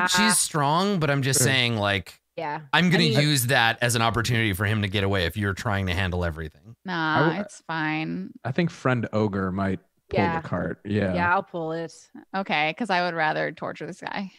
She's strong, but I'm just saying, like, yeah, I'm gonna use that as an opportunity for him to get away if you're trying to handle everything. Nah, it's fine. I think friend Ogre might pull the cart. Yeah. Yeah, I'll pull it. Okay, because I would rather torture this guy.